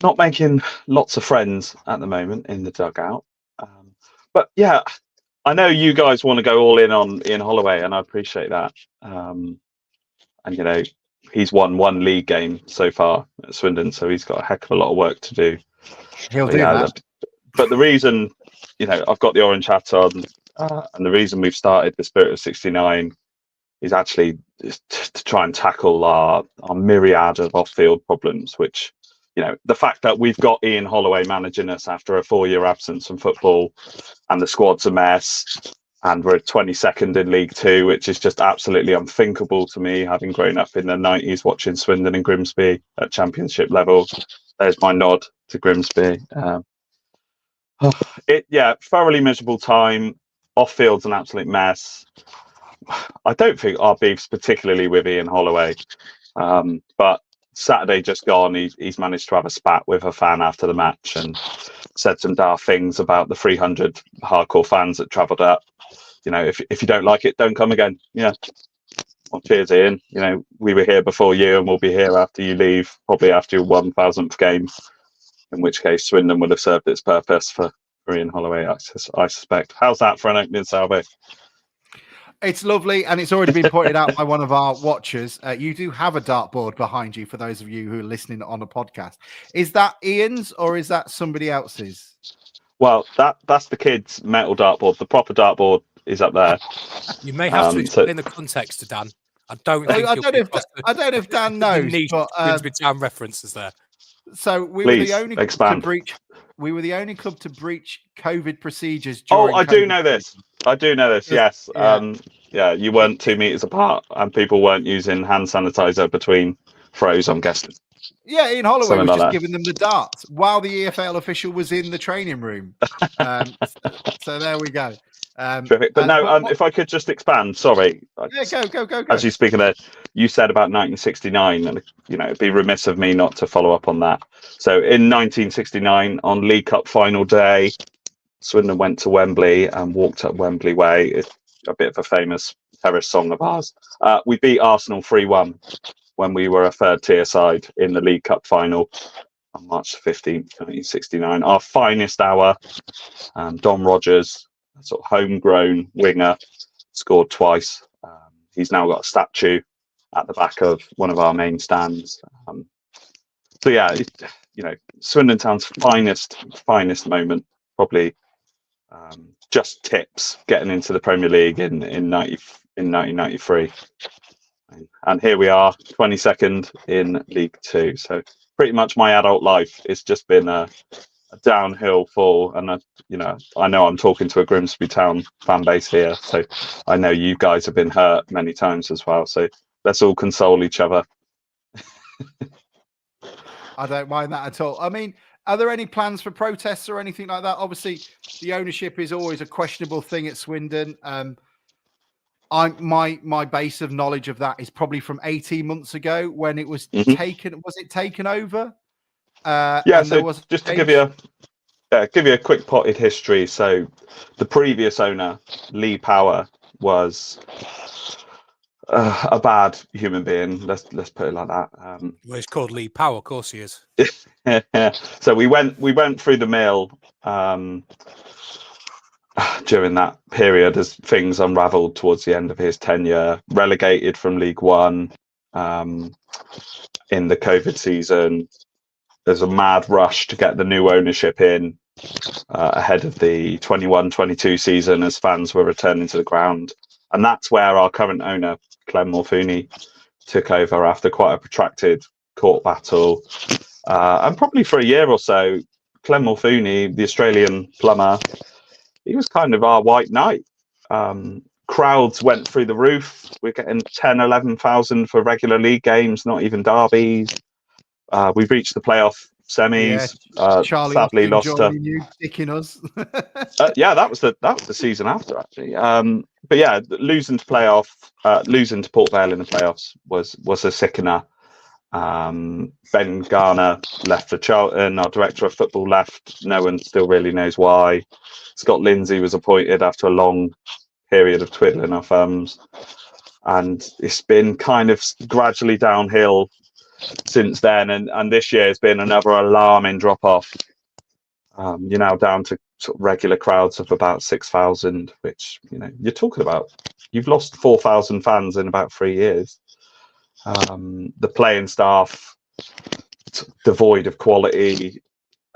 not making lots of friends at the moment in the dugout. But yeah, I know you guys want to go all in on Ian Holloway, and I appreciate that. And you know, he's won one league game so far at Swindon, so he's got a heck of a lot of work to do. He'll do that. But the reason, you know, I've got the orange hat on, and the reason we've started the Spirit of 69 is actually to try and tackle our myriad of off-field problems, which, you know, the fact that we've got Ian Holloway managing us after a 4-year absence from football, and the squad's a mess, and we're 22nd in League Two, which is just absolutely unthinkable to me, having grown up in the 90s watching Swindon and Grimsby at Championship level. There's my nod to Grimsby. Thoroughly miserable time. Off field's an absolute mess. I don't think our beef's particularly with Ian Holloway, but Saturday just gone, he's managed to have a spat with a fan after the match and said some daft things about the 300 hardcore fans that travelled up. You know, if you don't like it, don't come again. Yeah. Well, cheers, Ian. You know, we were here before you, and we'll be here after you leave, probably after your 1000th game, in which case Swindon would have served its purpose for Ian Holloway, I suspect. How's that for an opening salvo? It's lovely, and it's already been pointed out by one of our watchers. You do have a dartboard behind you, for those of you who are listening on a podcast. Is that Ian's, or is that somebody else's? Well, that's the kids' metal dartboard. The proper dartboard is up there. You may have to explain the context to Dan. I don't know if Dan knows, but Grimsby Town references there. So we Please, were the only expand. We were the only club to breach COVID procedures. I do know this. Yes. Yeah. You weren't 2 meters apart, and people weren't using hand sanitizer between throws, I'm guessing. Yeah, Ian Holloway Something was like just that. giving them the darts while the EFL official was in the training room. So there we go. Terrific. But if I could just expand, sorry. Yeah, go. As you speak of that, you said about 1969, and you know, it'd be remiss of me not to follow up on that. So in 1969, on League Cup final day, Swindon went to Wembley and walked up Wembley Way. It's a bit of a famous terrace song of ours. We beat Arsenal 3-1 when we were a third tier side in the League Cup final on March 15th, 1969. Our finest hour, Don Rogers, a sort of homegrown winger, scored twice. He's now got a statue at the back of one of our main stands. Swindon Town's finest moment, probably just tips getting into the Premier League in 1993. And here we are, 22nd in League Two. So pretty much my adult life has just been a downhill fall. And I know I'm talking to a Grimsby Town fan base here, so I know you guys have been hurt many times as well. So let's all console each other. I don't mind that at all. I mean, are there any plans for protests or anything like that? Obviously, the ownership is always a questionable thing at Swindon. My base of knowledge of that is probably from 18 months ago when it was taken. Was it taken over? Yeah. And So there was just to give you a quick potted history. So the previous owner, Lee Power, was a bad human being. Let's put it like that. Well, he's called Lee Power, of course he is. So we went through the mill during that period as things unravelled towards the end of his tenure. Relegated from League One in the COVID season. There's a mad rush to get the new ownership in ahead of the 21-22 season as fans were returning to the ground. And that's where our current owner, Clem Morfuni, took over after quite a protracted court battle. And probably for a year or so, Clem Morfuni, the Australian plumber, he was kind of our white knight. Crowds went through the roof. We're getting 10, 11,000 for regular league games, not even derbies. We've reached the playoff semis. Charlie sadly lost to you, dicking us. yeah, that was the season after, actually. But yeah, losing to Port Vale in the playoffs was a sickener. Ben Garner left for Charlton. Our director of football left. No one still really knows why. Scott Lindsay was appointed after a long period of twiddling our thumbs, and it's been kind of gradually downhill since then. And this year has been another alarming drop off. You're now down to sort of regular crowds of about 6,000, which you're talking about. You've lost 4,000 fans in about 3 years. The playing staff devoid of quality.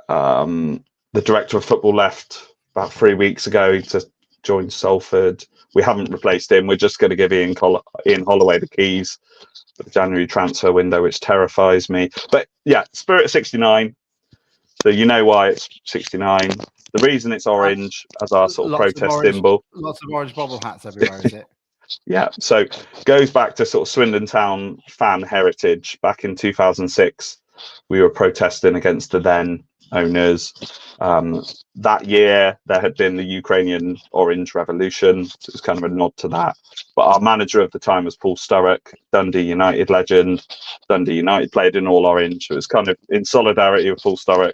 The director of football left about 3 weeks ago to join Salford. We haven't replaced him. We're just going to give Ian Holloway the keys for the January transfer window, which terrifies me. But yeah, Spirit 69. So you know why it's 69. The reason it's orange as our sort of protest symbol. Lots of orange bobble hats everywhere, is it? Yeah, so goes back to sort of Swindon Town fan heritage. Back in 2006, we were protesting against the then owners. That year, there had been the Ukrainian Orange Revolution, so it was kind of a nod to that. But our manager of the time was Paul Sturrock, Dundee United legend. Dundee United played in all orange. It was kind of in solidarity with Paul Sturrock,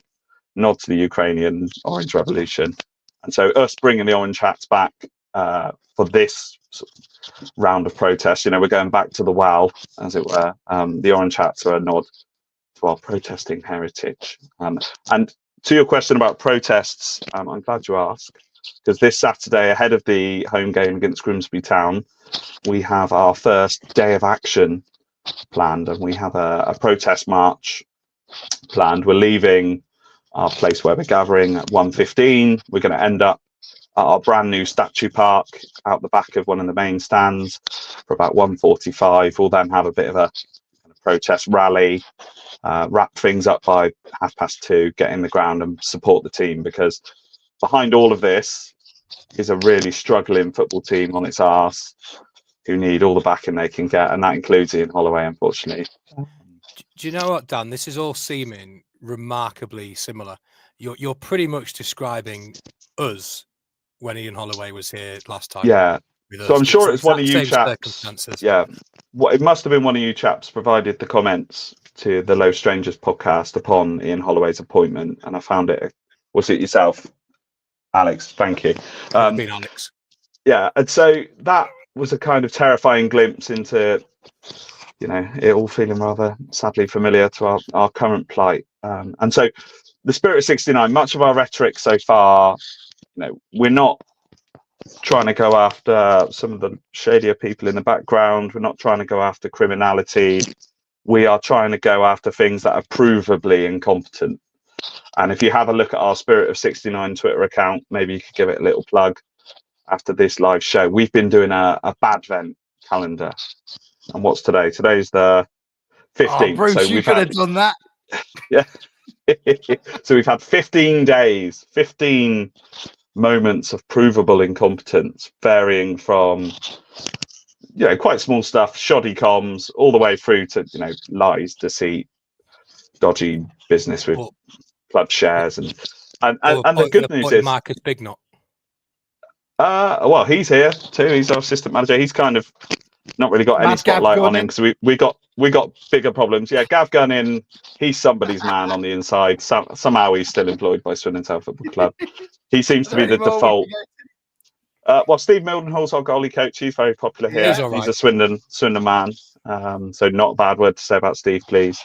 nod to the Ukrainian Orange Revolution. And so us bringing the orange hats back for this sort of round of protests, we're going back to the well, as it were. The orange hats are a nod to our protesting heritage. And to your question about protests, I'm glad you asked, because this Saturday, ahead of the home game against Grimsby Town, we have our first day of action planned, and we have a protest march planned. We're leaving our place where we're gathering at 1:15. We're going to end up at our brand new statue park out the back of one of the main stands for about 1:45. We'll then have a bit of a protest rally, wrap things up by 2:30, get in the ground and support the team, because behind all of this is a really struggling football team on its arse who need all the backing they can get, and that includes Ian Holloway, unfortunately. Do you know what, Dan? This is all seeming remarkably similar. You're pretty much describing us when Ian Holloway was here last time. Yeah. So I'm sure it's one of you chaps. Yeah. It must have been one of you chaps provided the comments to the Low Strangers podcast upon Ian Holloway's appointment, and I found it. Was it yourself, Alex? Thank you. Been Alex. Yeah, and so that was a kind of terrifying glimpse into, it all feeling rather sadly familiar to our current plight. And so the Spirit of 69, much of our rhetoric so far, we're not trying to go after some of the shadier people in the background. We're not trying to go after criminality. We are trying to go after things that are provably incompetent. And if you have a look at our Spirit of 69 Twitter account, maybe you could give it a little plug after this live show. We've been doing a Badvent calendar. And what's today? Today's the 15th. Oh, Bruce, so you could have done that. Yeah. So we've had 15 days, 15 moments of provable incompetence, varying from quite small stuff, shoddy comms, all the way through to lies, deceit, dodgy business with club shares, and the good news is Marcus Bignot. Well, he's here too. He's our assistant manager. He's kind of not really got any Mad Gav spotlight on him Gunning. because we got bigger problems. Yeah, Gav Gunning, he's somebody's man on the inside. Somehow he's still employed by Swindon Town Football Club. He seems to be the default. Well, Steve Mildenhall's our goalie coach. He's very popular here. He's all right. He's a Swindon man. So not a bad word to say about Steve, please.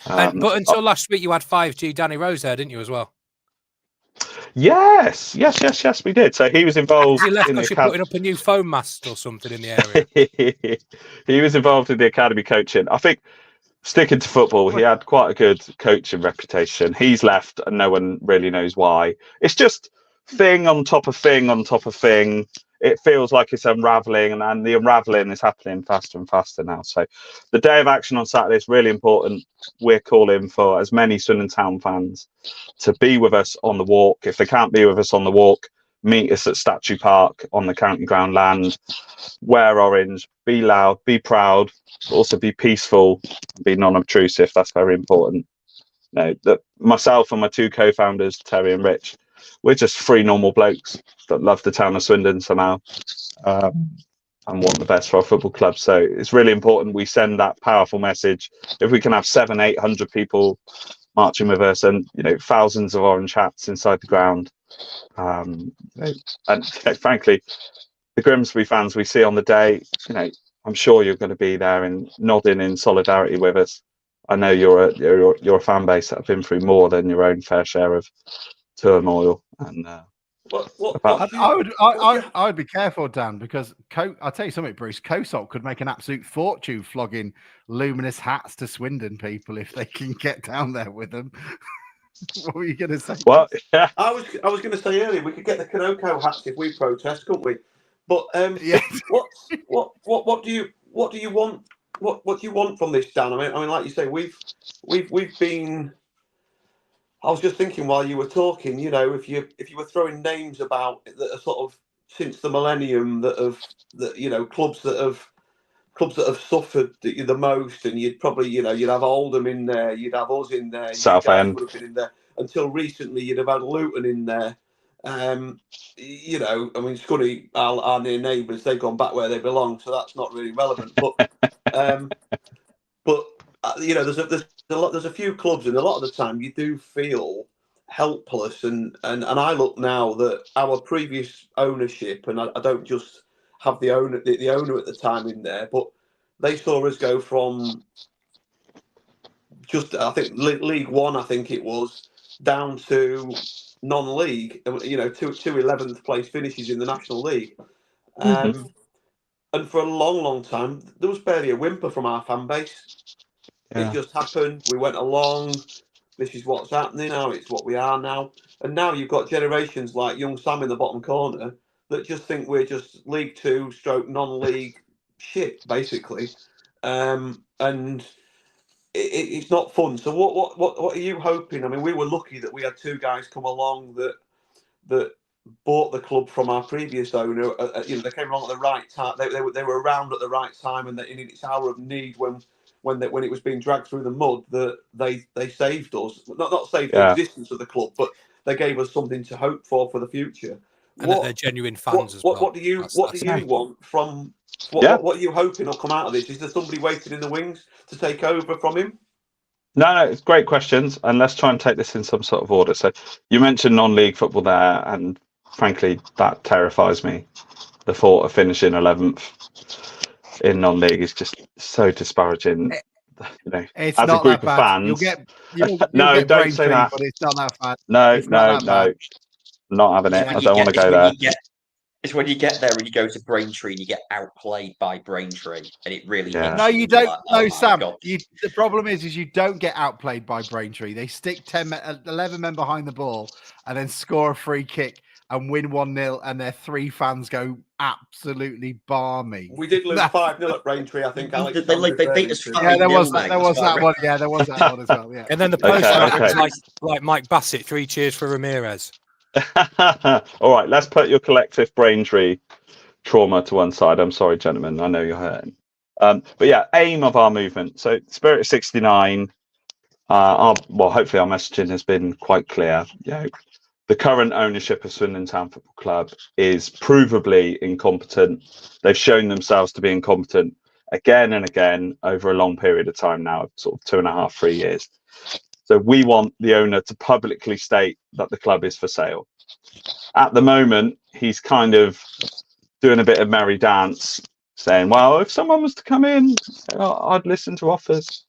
But until last week, you had 5G Danny Rose there, didn't you, as well? Yes, we did. So he was involved. He left in because you're putting up a new phone mast or something in the area. He was involved in the academy coaching. I think, sticking to football, he had quite a good coaching reputation. He's left and no one really knows why. It's just thing on top of thing on top of thing. It feels like it's unraveling, and the unraveling is happening faster and faster now. So the day of action on Saturday is really important. We're calling for as many Swindon Town fans to be with us on the walk. If they can't be with us on the walk, meet us at Statue Park on the county ground land. Wear orange, be loud, be proud, but also be peaceful, be non-obtrusive. That's very important. Myself and my two co-founders, Terry and Rich, we're just three normal blokes that love the town of Swindon somehow and want the best for our football club. So it's really important we send that powerful message. If we can have 700-800 people marching with us, and thousands of orange hats inside the ground, and frankly, the Grimsby fans we see on the day, I'm sure you're going to be there and nodding in solidarity with us. I know you're a fan base that have been through more than your own fair share of turmoil. And I would be careful, Dan, because I'll tell you something, Bruce. COSOP could make an absolute fortune flogging luminous hats to Swindon people if they can get down there with them. What were you going to say? Well, yeah. I was going to say earlier we could get the Kanoko hats if we protest, couldn't we? But yeah. What do you want? What do you want from this, Dan? I mean, like you say, we've been. I was just thinking while you were talking, if you were throwing names about that are sort of since the millennium clubs that have suffered the most, and you'd probably you'd have Oldham in there, you'd have us in there, Southend would have been in there until recently. You'd have had Luton in there. I mean, Scunny, our near neighbours, they've gone back where they belong, so that's not really relevant. But there's a few clubs, and a lot of the time you do feel helpless. And I look now that our previous ownership, and I don't just have the owner at the time in there, but they saw us go from just, I think, League One, I think it was, down to non-league, two 11th place finishes in the National League. And for a long, long time, there was barely a whimper from our fan base. Yeah. It just happened. We went along. This is what's happening now. It's what we are now. And now you've got generations like young Sam in the bottom corner that just think we're just League Two / non-league shit, basically. And it's not fun. So what are you hoping? I mean, we were lucky that we had two guys come along that bought the club from our previous owner. They came along at the right time. They were around at the right time, and in its hour of need when it was being dragged through the mud, that they saved us. Not saved the existence of the club, but they gave us something to hope for the future. And that they're genuine fans as well. What do you want from? What are you hoping will come out of this? Is there somebody waiting in the wings to take over from him? No, it's great questions, and let's try and take this in some sort of order. So you mentioned non-league football there, and frankly, that terrifies me. The thought of finishing 11th in non-league is just so disparaging. It's as not a group that of bad. fans. You'll No, get don't say that. But it's not that bad. No, Bad. not having it. I don't want to go there. It's when you get there and you go to Braintree and you get outplayed by Braintree, and it really hits No, you don't. like, Sam. God. The problem is you don't get outplayed by Braintree. They stick 11 men behind the ball and then score a free kick and win 1-0, and their three fans go absolutely balmy. We did lose 5-0 at Braintree, I think. Alex, they beat us. There was that one. Yeah, there was that one as well. Yeah. And then the post was like Mike Bassett, 3 cheers for Ramirez. All right, let's put your collective Braintree trauma to one side. I'm sorry, gentlemen. I know you're hurting. But yeah, aim of our movement. So Spirit of 69. Hopefully our messaging has been quite clear. the current ownership of Swindon Town Football Club is provably incompetent. They've shown themselves to be incompetent again and again over a long period of time now, sort of 2.5, 3 years. So we want the owner to publicly state that the club is for sale. At the moment, he's kind of doing a bit of merry dance, saying, well, if someone was to come in, I'd listen to offers.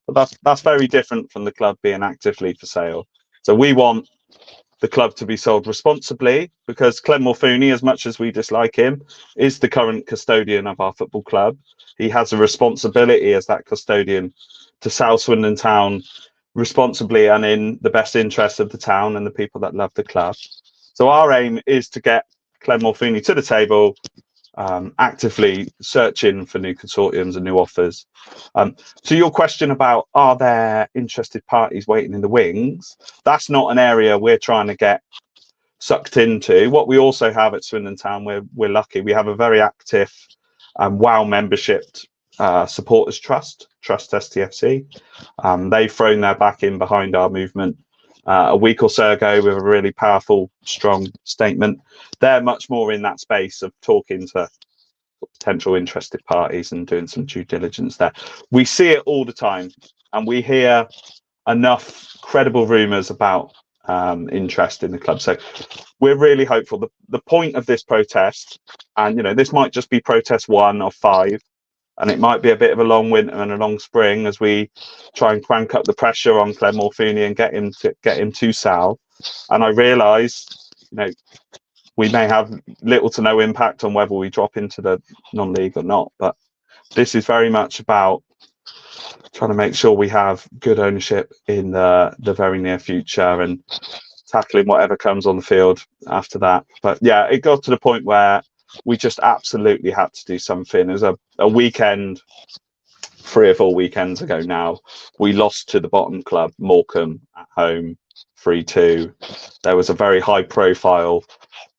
But that's very different from the club being actively for sale. So we want the club to be sold responsibly, because Clem Morfuni, as much as we dislike him, is the current custodian of our football club. He has a responsibility as that custodian to sell Swindon Town responsibly and in the best interest of the town and the people that love the club. So our aim is to get Clem Morfuni to the table, actively searching for new consortiums and new offers. So your question about, are there interested parties waiting in the wings? That's not an area we're trying to get sucked into. What we also have at Swindon Town, we're lucky, we have a very active WOW membership supporters trust STFC. They've thrown their back in behind our movement a week or so ago with a really powerful, strong statement. They're much more in that space of talking to potential interested parties and doing some due diligence there. We see it all the time, and we hear enough credible rumours about interest in the club. So we're really hopeful. The point of this protest, and this might just be protest 1 of 5, and it might be a bit of a long winter and a long spring as we try and crank up the pressure on Clem Morfuni and get him to sell. And I realise, we may have little to no impact on whether we drop into the non-league or not, but this is very much about trying to make sure we have good ownership in the very near future and tackling whatever comes on the field after that. But yeah, it got to the point where we just absolutely had to do something. It was a weekend, 3 or 4 weekends ago now, we lost to the bottom club, Morecambe, at home, 3-2. There was a very high profile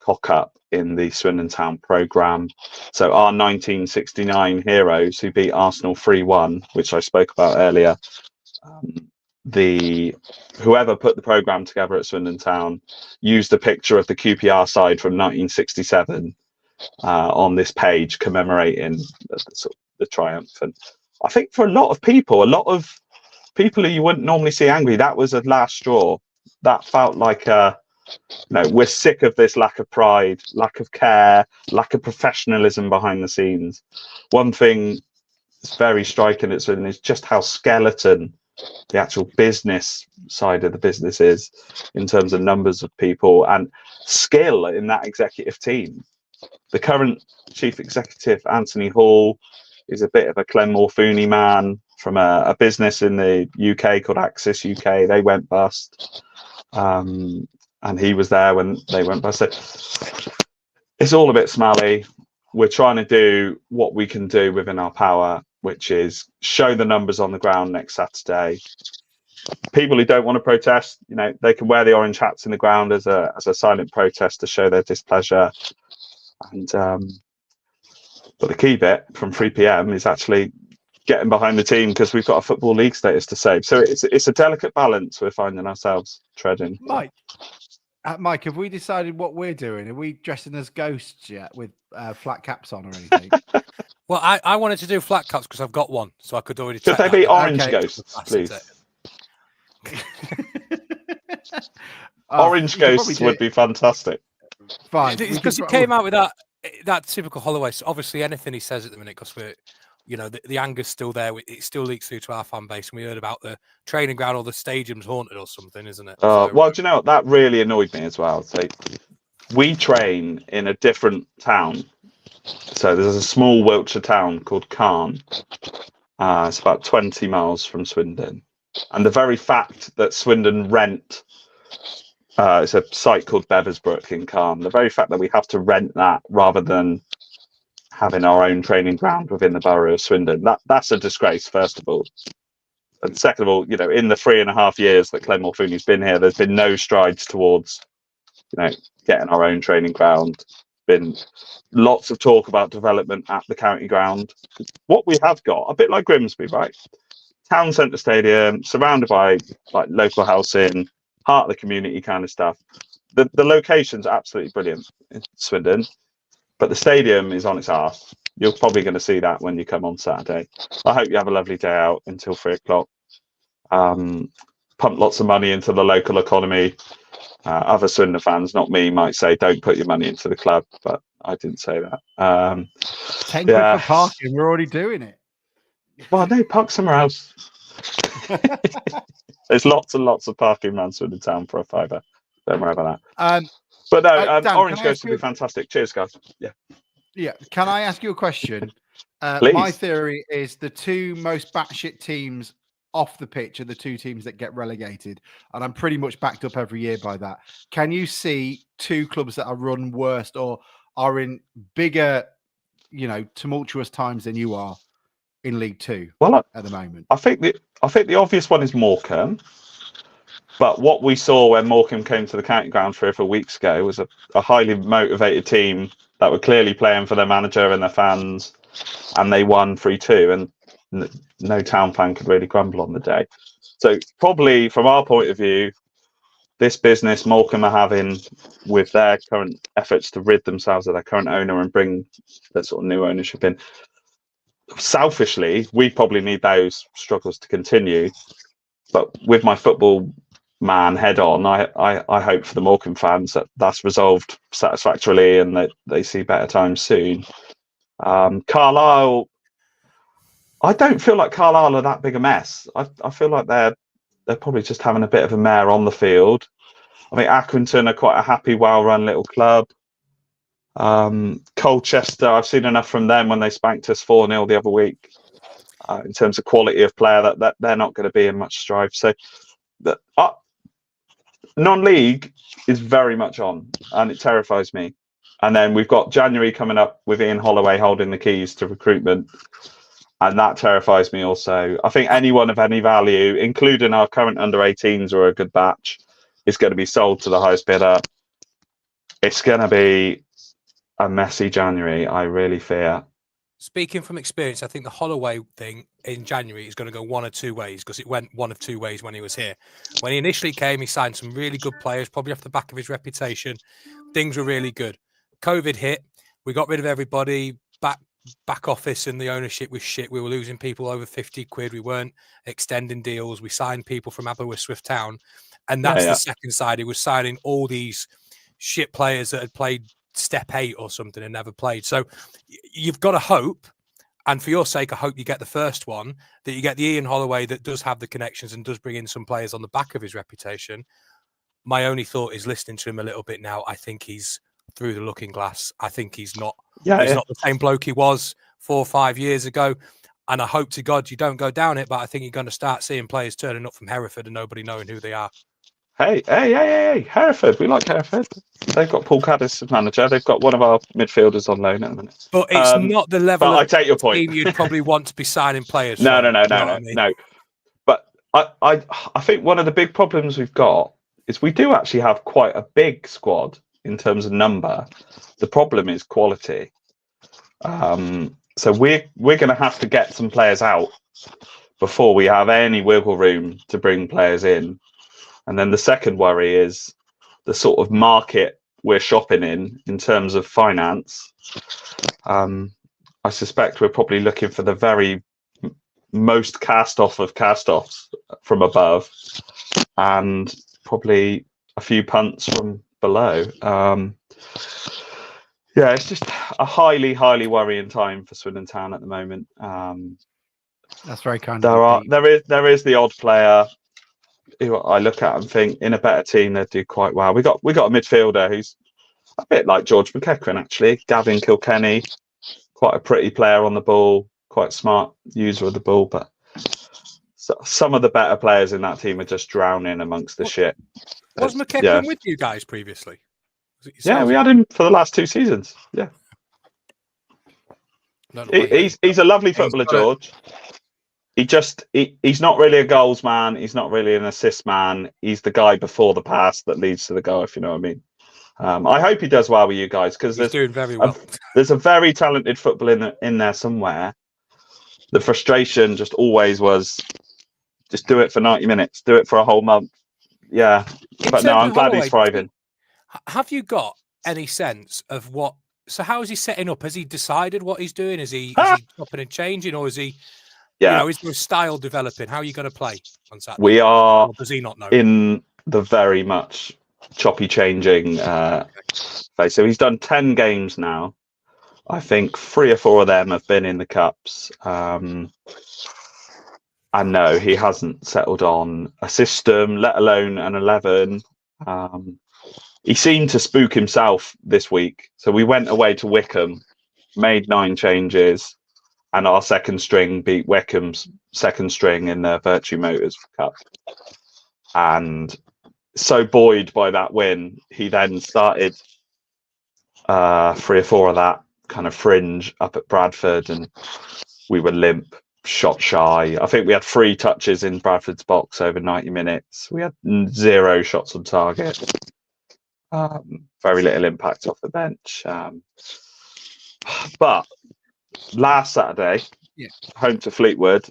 cock up in the Swindon Town programme. So our 1969 heroes who beat Arsenal 3-1, which I spoke about earlier, whoever put the programme together at Swindon Town used a picture of the QPR side from 1967 on this page commemorating the triumph. And I think for a lot of people who you wouldn't normally see angry, that was a last straw. That felt like we're sick of this lack of pride, lack of care, lack of professionalism behind the scenes. One thing that's very striking at Swindon is just how skeleton the actual business side of the business is in terms of numbers of people and skill in that executive team. The current chief executive, Anthony Hall, is a bit of a Clem Morfuni man from a business in the UK called Axis UK. They went bust. And he was there when they went bust. So it's all a bit smelly. We're trying to do what we can do within our power, which is show the numbers on the ground next Saturday. People who don't want to protest, they can wear the orange hats in the ground as a silent protest to show their displeasure. And but the key bit from 3 p.m. is actually getting behind the team, because we've got a football league status to save. So it's a delicate balance we're finding ourselves treading. Mike, have we decided what we're doing? Are we dressing as ghosts yet with flat caps on or anything? Well, I wanted to do flat caps because I've got one, so I could already. Could they be orange ghosts, please? Orange ghosts would be fantastic. Fine, because he came out with that typical Holloway. So obviously, anything he says at the minute, because we're, the anger's still there. It still leaks through to our fan base, and we heard about the training ground or the stadium's haunted or something, isn't it? Well, do you know what? That really annoyed me as well. So we train in a different town. So there's a small Wiltshire town called Cairn. It's about 20 miles from Swindon, and the very fact that Swindon rent. It's a site called Beversbrook in Cairn. The very fact that we have to rent that rather than having our own training ground within the borough of Swindon, that's a disgrace, first of all. And second of all, in the 3.5 years that Clem Morfuni's been here, there's been no strides towards, getting our own training ground. Been lots of talk about development at the county ground. What we have got, a bit like Grimsby, right? Town centre stadium, surrounded by local housing, heart of the community kind of stuff. the location's absolutely brilliant in Swindon, but the stadium is on its arse. You're probably going to see that when you come on Saturday. I hope you have a lovely day out until 3:00. Pump lots of money into the local economy. Other Swindon fans, not me, might say don't put your money into the club, but I didn't say that. 10 quid for parking. We're already doing it. Well, no, park somewhere else. There's lots and lots of parking around Swindon Town for a £5. Don't worry about that. But no, Dan, Orange Ghost will be fantastic. Cheers, guys. Yeah. Can I ask you a question? Please. My theory is the two most batshit teams off the pitch are the two teams that get relegated, and I'm pretty much backed up every year by that. Can you see two clubs that are run worst or are in bigger, tumultuous times than you are in League Two at the moment? I think the obvious one is Morecambe. But what we saw when Morecambe came to the county ground 3 or 4 weeks ago was a highly motivated team that were clearly playing for their manager and their fans, and they won 3-2, and no Town fan could really grumble on the day. So probably from our point of view, this business Morecambe are having with their current efforts to rid themselves of their current owner and bring their sort of new ownership in. Selfishly, we probably need those struggles to continue. But with my football man head on, I hope for the Morecambe fans that that's resolved satisfactorily and that they see better times soon. Carlisle, I don't feel like Carlisle are that big a mess. I feel like they're probably just having a bit of a mare on the field. I think Accrington are quite a happy, well-run little club. Colchester, I've seen enough from them when they spanked us 4-0 the other week. In terms of quality of player, that they're not going to be in much strife. So, non-league is very much on, and it terrifies me. And then we've got January coming up with Ian Holloway holding the keys to recruitment, and that terrifies me also. I think anyone of any value, including our current under-18s who are a good batch, is going to be sold to the highest bidder. It's going to be a messy January, I really fear. Speaking from experience, I think the Holloway thing in January is going to go one of two ways, because it went one of two ways when he was here. When he initially came, he signed some really good players, probably off the back of his reputation. Things were really good. COVID hit. We got rid of everybody. Back office and the ownership was shit. We were losing people over 50 quid. We weren't extending deals. We signed people from Aberystwyth Town. And that's the second side. He was signing all these shit players that had played step 8 or something and never played. So you've got to hope, and for your sake, I hope you get the first one, that you get the Ian Holloway that does have the connections and does bring in some players on the back of his reputation. My only thought is listening to him a little bit now. I think he's through the looking glass. I think he's not not the same bloke he was 4 or 5 years ago. And I hope to God you don't go down it, but I think you're going to start seeing players turning up from Hereford and nobody knowing who they are. Hey, Hereford. We like Hereford. They've got Paul Caddis as manager. They've got one of our midfielders on loan at the minute. But it's not the level but of I take your point. team you'd probably want to be signing players No. from. But I think one of the big problems we've got is we do actually have quite a big squad in terms of number. The problem is quality. So we're going to have to get some players out before we have any wiggle room to bring players in. And then the second worry is the sort of market we're shopping in terms of finance. I suspect we're probably looking for the very most cast-off of cast-offs from above and probably a few punts from below. It's just a highly, highly worrying time for Swindon Town at the moment. That's very kind. There is the odd player who I look at and think in a better team they'd do quite well. We got a midfielder who's a bit like George McEachran, actually. Gavin Kilkenny, quite a pretty player on the ball, quite smart user of the ball, but some of the better players in that team are just drowning amongst the shit. Was McEachran with you guys previously? Yeah, we had him for the last 2 seasons. Yeah. He's a lovely footballer, George. He's not really a goals man. He's not really an assist man. He's the guy before the pass that leads to the goal, if you know what I mean. I hope he does well with you guys, because he's doing very well. There's a very talented footballer in there somewhere. The frustration just always was, just do it for 90 minutes, do it for a whole month. Yeah, but no, I'm glad he's thriving. Have you got any sense of what? So how is he setting up? Has he decided what he's doing? Is he chopping and changing, or is he? Yeah, Is there a style developing? How are you going to play on Saturday? we are. Or does he not know? In the very much choppy changing phase. So he's done 10 games now. I think 3 or 4 of them have been in the cups. And no, he hasn't settled on a system, let alone an 11. He seemed to spook himself this week. So we went away to Wickham, made 9 changes, and our second string beat Wickham's second string in the Virtue Motors Cup. And so buoyed by that win, he then started 3 or 4 of that kind of fringe up at Bradford, and we were limp, shot shy. I think we had 3 touches in Bradford's box over 90 minutes. We had 0 shots on target. Very little impact off the bench. But last Saturday, home to Fleetwood,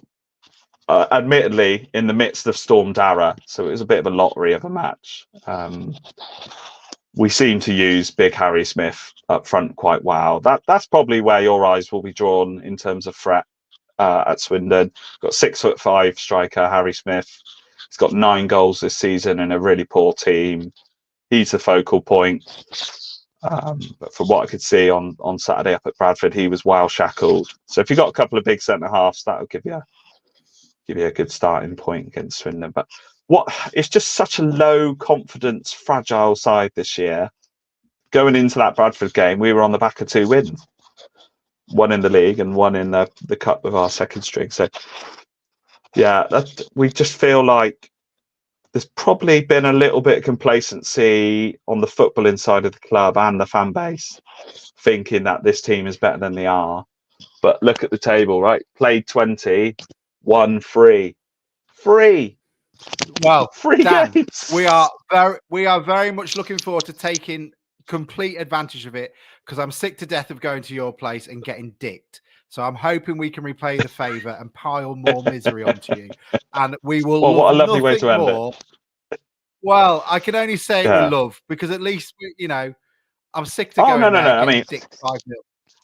admittedly in the midst of Storm Dara, so it was a bit of a lottery of a match. We seem to use big Harry Smith up front quite well. That's probably where your eyes will be drawn in terms of threat at Swindon. Got 6'5" striker Harry Smith. He's got 9 goals this season in a really poor team. He's the focal point. But from what I could see on Saturday up at Bradford, he was well shackled. So if you've got a couple of big centre halves, that'll give you a good starting point against Swindon. But it's just such a low confidence, fragile side this year. Going into that Bradford game, we were on the back of 2 wins, 1 in the league and 1 in the cup with our second string. So yeah, we just feel like there's probably been a little bit of complacency on the footballing side of the club and the fan base, thinking that this team is better than they are. But look at the table, right? Played 20, won 3. 3. Well, 3 Dan, games. we are very much looking forward to taking complete advantage of it, because I'm sick to death of going to your place and getting dicked. So I'm hoping we can repay the favour and pile more misery onto you. And we will Well, what a love lovely way nothing to end more. it. Well, I can only say it Yeah. with love, because at least, I'm sick to Oh, going no. there I getting mean, dicked 5-0.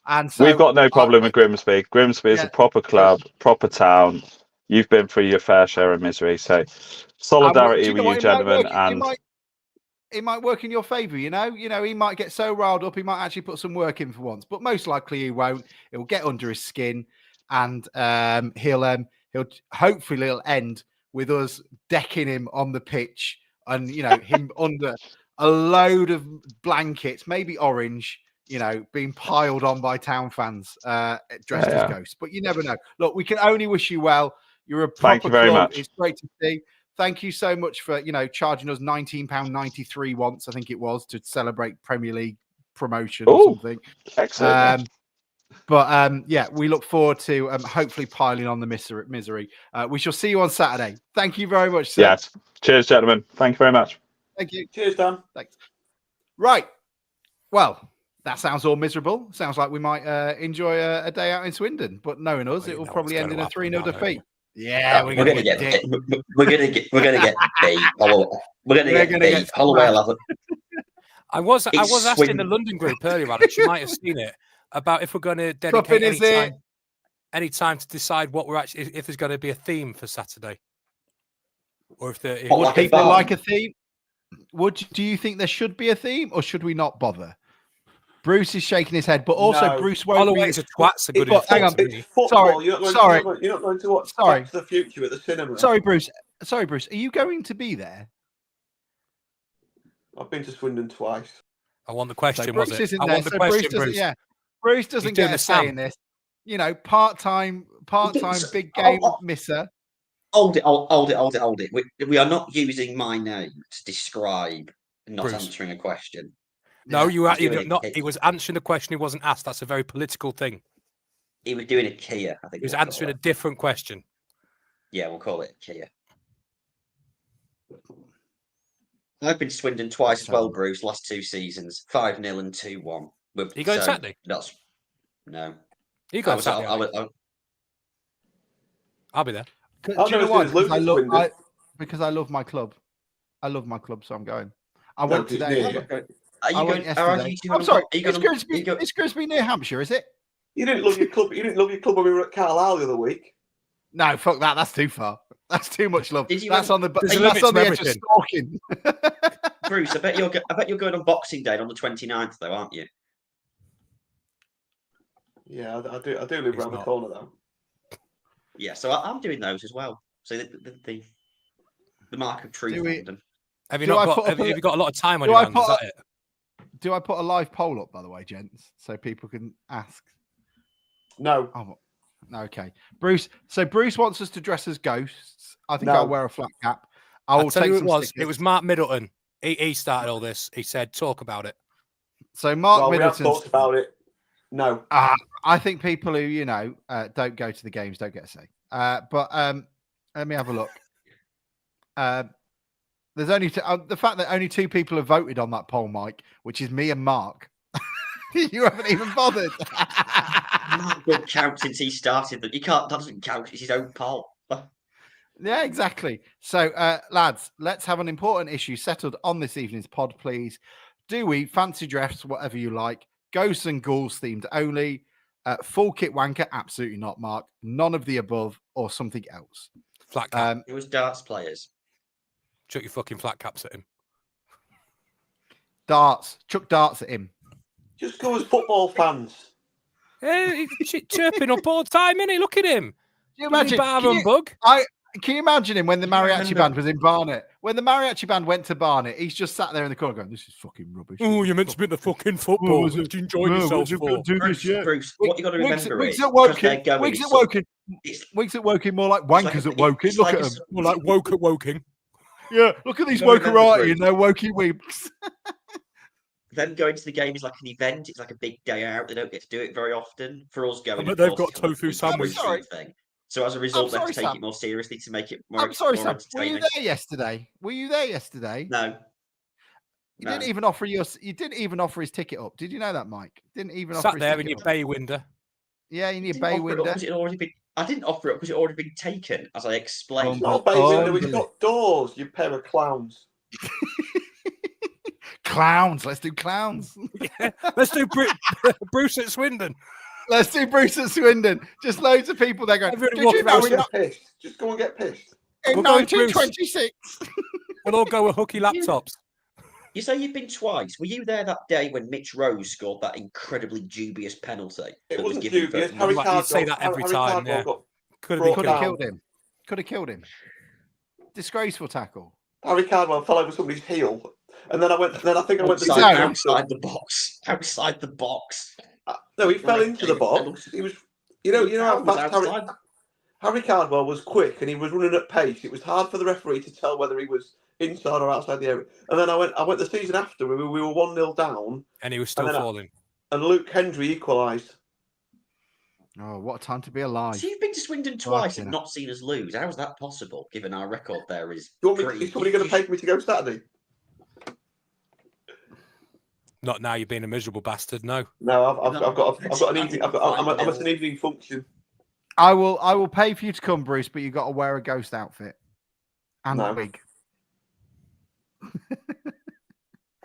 And so we've got no problem with Grimsby. Grimsby is a proper club, proper town. You've been through your fair share of misery. So solidarity with you, gentlemen. It might work in your favour, he might get so riled up, he might actually put some work in for once, but most likely he won't. It will get under his skin, and he'll hopefully it'll end with us decking him on the pitch, and him under a load of blankets, maybe orange, being piled on by town fans dressed as ghosts. But you never know. Look, we can only wish you well. You're a proper Thank you very club. much. It's great to see. Thank you so much for, charging us £19.93 once, I think it was, to celebrate Premier League promotion or something. Excellent. Yeah, we look forward to hopefully piling on the misery. We shall see you on Saturday. Thank you very much, sir. Yes. Cheers, gentlemen. Thank you very much. Thank you. Cheers, Dan. Thanks. Right. Well, that sounds all miserable. Sounds like we might enjoy a day out in Swindon, but knowing us, it will probably end in a 3-0 defeat. Yeah, we're gonna get beat. We're gonna get beat. We're gonna get beat. Holloway will have I was asked in the London group earlier, Alex, you might have seen it, about if we're going to dedicate any time to decide what we're actually, if there's going to be a theme for Saturday, or if there would people like a theme. Do you think there should be a theme, or should we not bother? Bruce is shaking his head, but also Bruce won't Holloway's be. A twat's a good Hang on, it's football. Sorry, You're not going to watch Back to the Future at the cinema. Sorry, Bruce. Are you going to be there? I've been to Swindon twice. I want the question. So Bruce was it? isn't I there, want the so question, Bruce doesn't. Bruce. Yeah, Bruce doesn't get a say in this. Part-time big game misser. Hold it. We are not using my name to describe not Bruce. answering a question. No, you not. He was answering a question he wasn't asked. That's a very political thing. He was doing a Kia, I think. He was answering a different question. Yeah, we'll call it Kia. I've been to Swindon twice as well, Bruce. Last 2 seasons, 5-0 and 2-1. You going Saturday? No. You going Saturday? I'll be there. Do you know why? Because I love my club. I love my club, so I'm going. I went today. Are you I going? went yesterday. I'm sorry. It's Grimsby near Hampshire, is it? You didn't love your club. You didn't love your club when we were at Carlisle the other week. No, fuck that. That's too far. That's too much love. That's on the edge of stalking. Bruce, I bet you're going on Boxing Day on the 29th, though, aren't you? Yeah, I do live around the corner though. Yeah, so I'm doing those as well. So the mark of truth. Have you got a lot of time on your hands? Is that it? Do I put a live poll up, by the way, gents, so people can ask? No. Oh, okay. Bruce. So Bruce wants us to dress as ghosts. I think I'll wear a flat cap. I'll tell you who it was. Stickers. It was Mark Middleton. He started all this. He said, talk about it. So Mark Middleton talked about it. No. I think people who, don't go to the games don't get a say. But let me have a look. There's only the fact that only 2 people have voted on that poll, Mike, which is me and Mark. You haven't even bothered. Mark won't count since he started, but that doesn't count. It's his own poll. Yeah, exactly. So, lads, let's have an important issue settled on this evening's pod, please. Do we fancy dress, whatever you like? Ghosts and ghouls themed only. Full kit wanker? Absolutely not, Mark. None of the above or something else. Flat cap. It was darts players. Chuck your fucking flat caps at him. Darts. Chuck darts at him. Just go as football fans. Yeah, he's chirping up all the time, innit? Look at him. Can you imagine? Can you imagine him when the mariachi band was in Barnet? When the mariachi band went to Barnet, he's just sat there in the corner going, "This is fucking rubbish." Oh, you're meant to be at the fucking football. What did you enjoy yourself for? Bruce, what you got to remember Wigs at Woking, more like wankers at Woking. Look at them. More like woke at Woking. Yeah, look at these wokerati and their wokey weeps. Them going to the game is like an event. It's like a big day out. They don't get to do it very often. For us going, but they've got tofu sandwich. So as a result, they have to take it more seriously to make it more. I'm sorry, Sam. Were you there yesterday? No. You didn't even offer his ticket up. Did you know that, Mike? Didn't even offer sat his there ticket in your up. bay window. Yeah, in your bay window. I didn't offer it because it had already been taken, as I explained. It's not a bay window. It's got doors. You pair of clowns. Clowns. Let's do clowns. Yeah. Let's do Bruce at Swindon. Let's do Bruce at Swindon. Just loads of people there going, Just go and get pissed. In 1926. We'll all go with hooky laptops. You say you've been twice. Were you there that day when Mitch Rose scored that incredibly dubious penalty? It wasn't dubious. Harry You'd say that every time. Yeah. Could have killed him. Could have killed him. Disgraceful tackle. Harry Cardwell fell over somebody's heel. And then I think I went outside the box. Outside the box. No, he fell into the box. He was, how fast Harry Cardwell was quick and he was running at pace. It was hard for the referee to tell whether he was inside or outside the area. And then I went the season after. We were 1-0 down, and he was still falling. And Luke Hendry equalised. Oh, what a time to be alive! So you've been to Swindon twice and not seen us lose. How is that possible? Given our record, there is. Is somebody going to pay for me to go Saturday? Not now. You're being a miserable bastard. No. No, I've got an evening. I'm at an evening function. I will pay for you to come, Bruce, but you've got to wear a ghost outfit and a wig.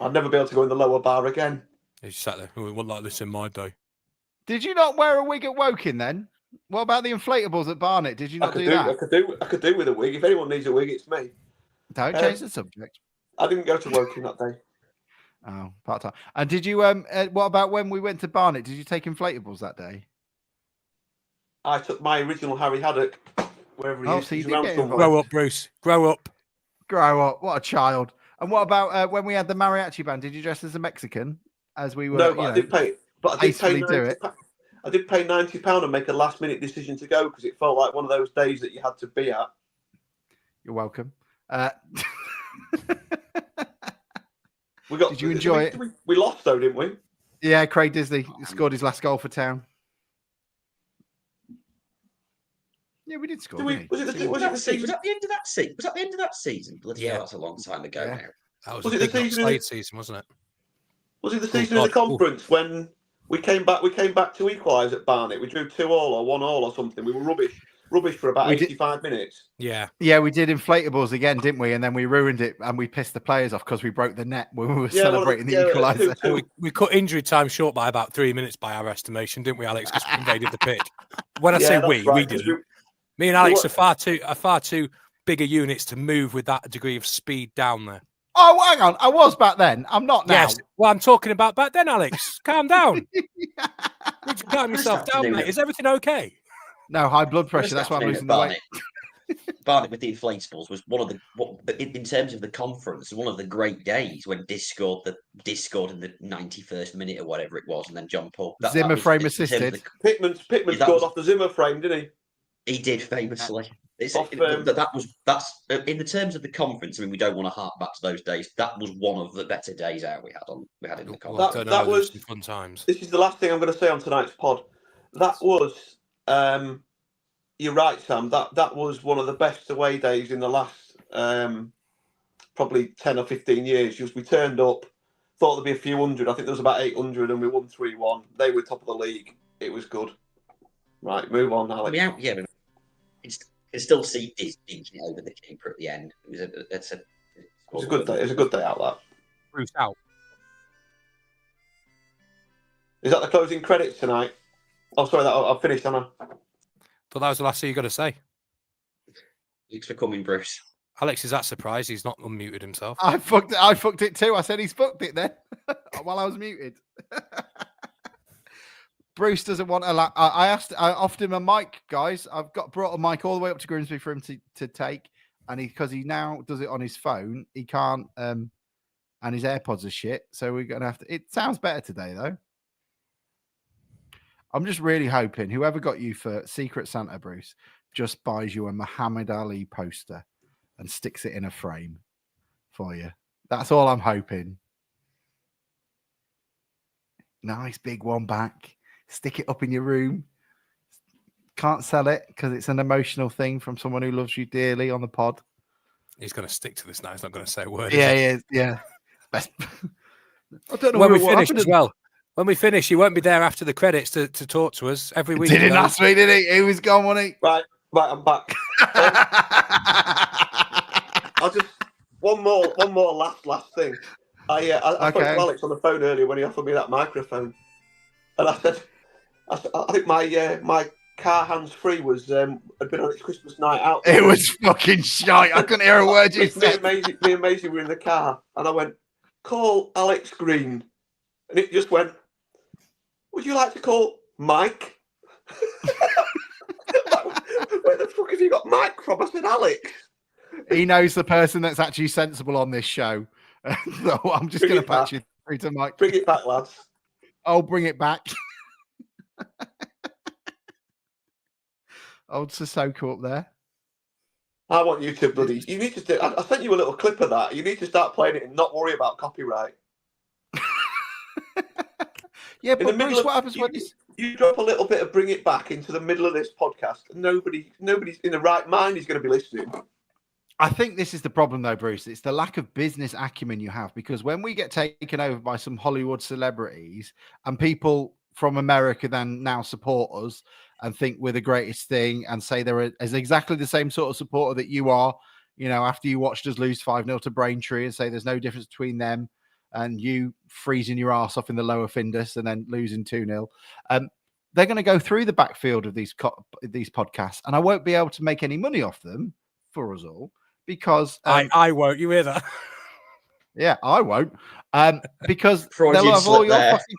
I'd never be able to go in the lower bar again. He sat there. Oh, it wasn't like this in my day. Did you not wear a wig at Woking then? What about the inflatables at Barnet? Did you not do that? I could do with a wig. If anyone needs a wig, it's me. Don't change the subject. I didn't go to Woking that day. Oh, part time. And did you? What about when we went to Barnet? Did you take inflatables that day? I took my original Harry Haddock wherever he is. So he's around somewhere. Grow up, Bruce. Grow up. Grow up. What a child. And what about when we had the mariachi band? Did you dress as a Mexican? As we were. No, but I did pay. But I did pay £90. I did pay £90 and make a last-minute decision to go because it felt like one of those days that you had to be at. You're welcome. Did you enjoy it? We lost though, didn't we? Yeah, Craig Disley scored his last goal for Town. Yeah, we did score. Was that the end of that season? Was that the end of that season? Bloody hell, that's a long time ago now. That was the season, wasn't it? Was it the season in the conference when we came back to equalise at Barnet? We drew 2-2 or 1-1 or something. We were rubbish. rubbish for about We did- 85 minutes. Yeah. Yeah, we did inflatables again, didn't we? And then we ruined it and we pissed the players off because we broke the net when we were celebrating the equaliser. And we cut injury time short by about 3 minutes by our estimation, didn't we, Alex? Because we invaded the pitch. When I say we didn't. Me and Alex are far too bigger units to move with that degree of speed down there. Oh, hang on. I was back then. I'm not now. Yes. Well, I'm talking about back then, Alex. Calm down. You need to calm yourself down, mate. Is everything okay? No, high blood pressure. That's why I'm losing the weight. Barnet with the inflatables was one of the in terms of the conference, one of the great days when Diz scored in the 91st minute or whatever it was, and then John Paul Zimmer frame assisted. Pittman scored off the Zimmer frame, didn't he? He did famously. That's in the terms of the conference. I mean, we don't want to hark back to those days. That was one of the better days out we had in the conference. That was fun times. This is the last thing I'm going to say on tonight's pod. That was. You're right, Sam. That was one of the best away days in the last probably 10 or 15 years. Just we turned up, thought there'd be a few hundred. I think there was about 800, and we won 3-1. They were top of the league. It was good. Right, move on, Alex. It's still see Diz dinking over the keeper at the end. It was a good day. It was a good day out. That Bruce out. Is that the closing credits tonight? Oh, sorry, I've finished, Anna. But that was the last thing you got to say. Thanks for coming, Bruce. Alex is that surprised he's not unmuted himself. I fucked it too. I said he's fucked it then while I was muted. Bruce doesn't want a I offered him a mic, guys. I've brought a mic all the way up to Grimsby for him to take, and because he now does it on his phone, he can't. And his AirPods are shit, so we're gonna have to. It sounds better today though. I'm just really hoping whoever got you for Secret Santa, Bruce, just buys you a Muhammad Ali poster and sticks it in a frame for you. That's all I'm hoping. Nice big one back. Stick it up in your room. Can't sell it because it's an emotional thing from someone who loves you dearly on the pod. He's going to stick to this now. He's not going to say a word. Yeah. Best. I don't know when we finish as well. When we finish, he won't be there after the credits to talk to us every week. Didn't last week, did he? He was gone, wasn't he? Right, I'm back. I'll just one more last thing. I spoke to Alex on the phone earlier when he offered me that microphone, and I said, I think my car hands-free had been on its Christmas night out. It was fucking shite. I couldn't hear a word you said. Me and Maisie were in the car, and I went, call Alex Green, and it just went, would you like to call Mike? Where the fuck have you got Mike from? I said, Alex. He knows the person that's actually sensible on this show. So I'm just going to patch you through to Mike. Bring it back, lads. Oh, bring it back. Old Sissoko up there. I want you to bloody. You need to do. I sent you a little clip of that. You need to start playing it and not worry about copyright. Yeah, but Bruce, what happens when you drop a little bit of "Bring It Back" into the middle of this podcast? Nobody's in the right mind is going to be listening. I think this is the problem, though, Bruce. It's the lack of business acumen you have, because when we get taken over by some Hollywood celebrities and people from America then now support us and think we're the greatest thing and say they're as exactly the same sort of supporter that you are, you know, after you watched us lose 5-0 to Braintree, and say there's no difference between them and you freezing your ass off in the lower Findus and then losing 2-0. They're going to go through the backfield of these podcasts, and I won't be able to make any money off them for us all because I won't. You hear that? Yeah, I won't. Because they'll have all your fucking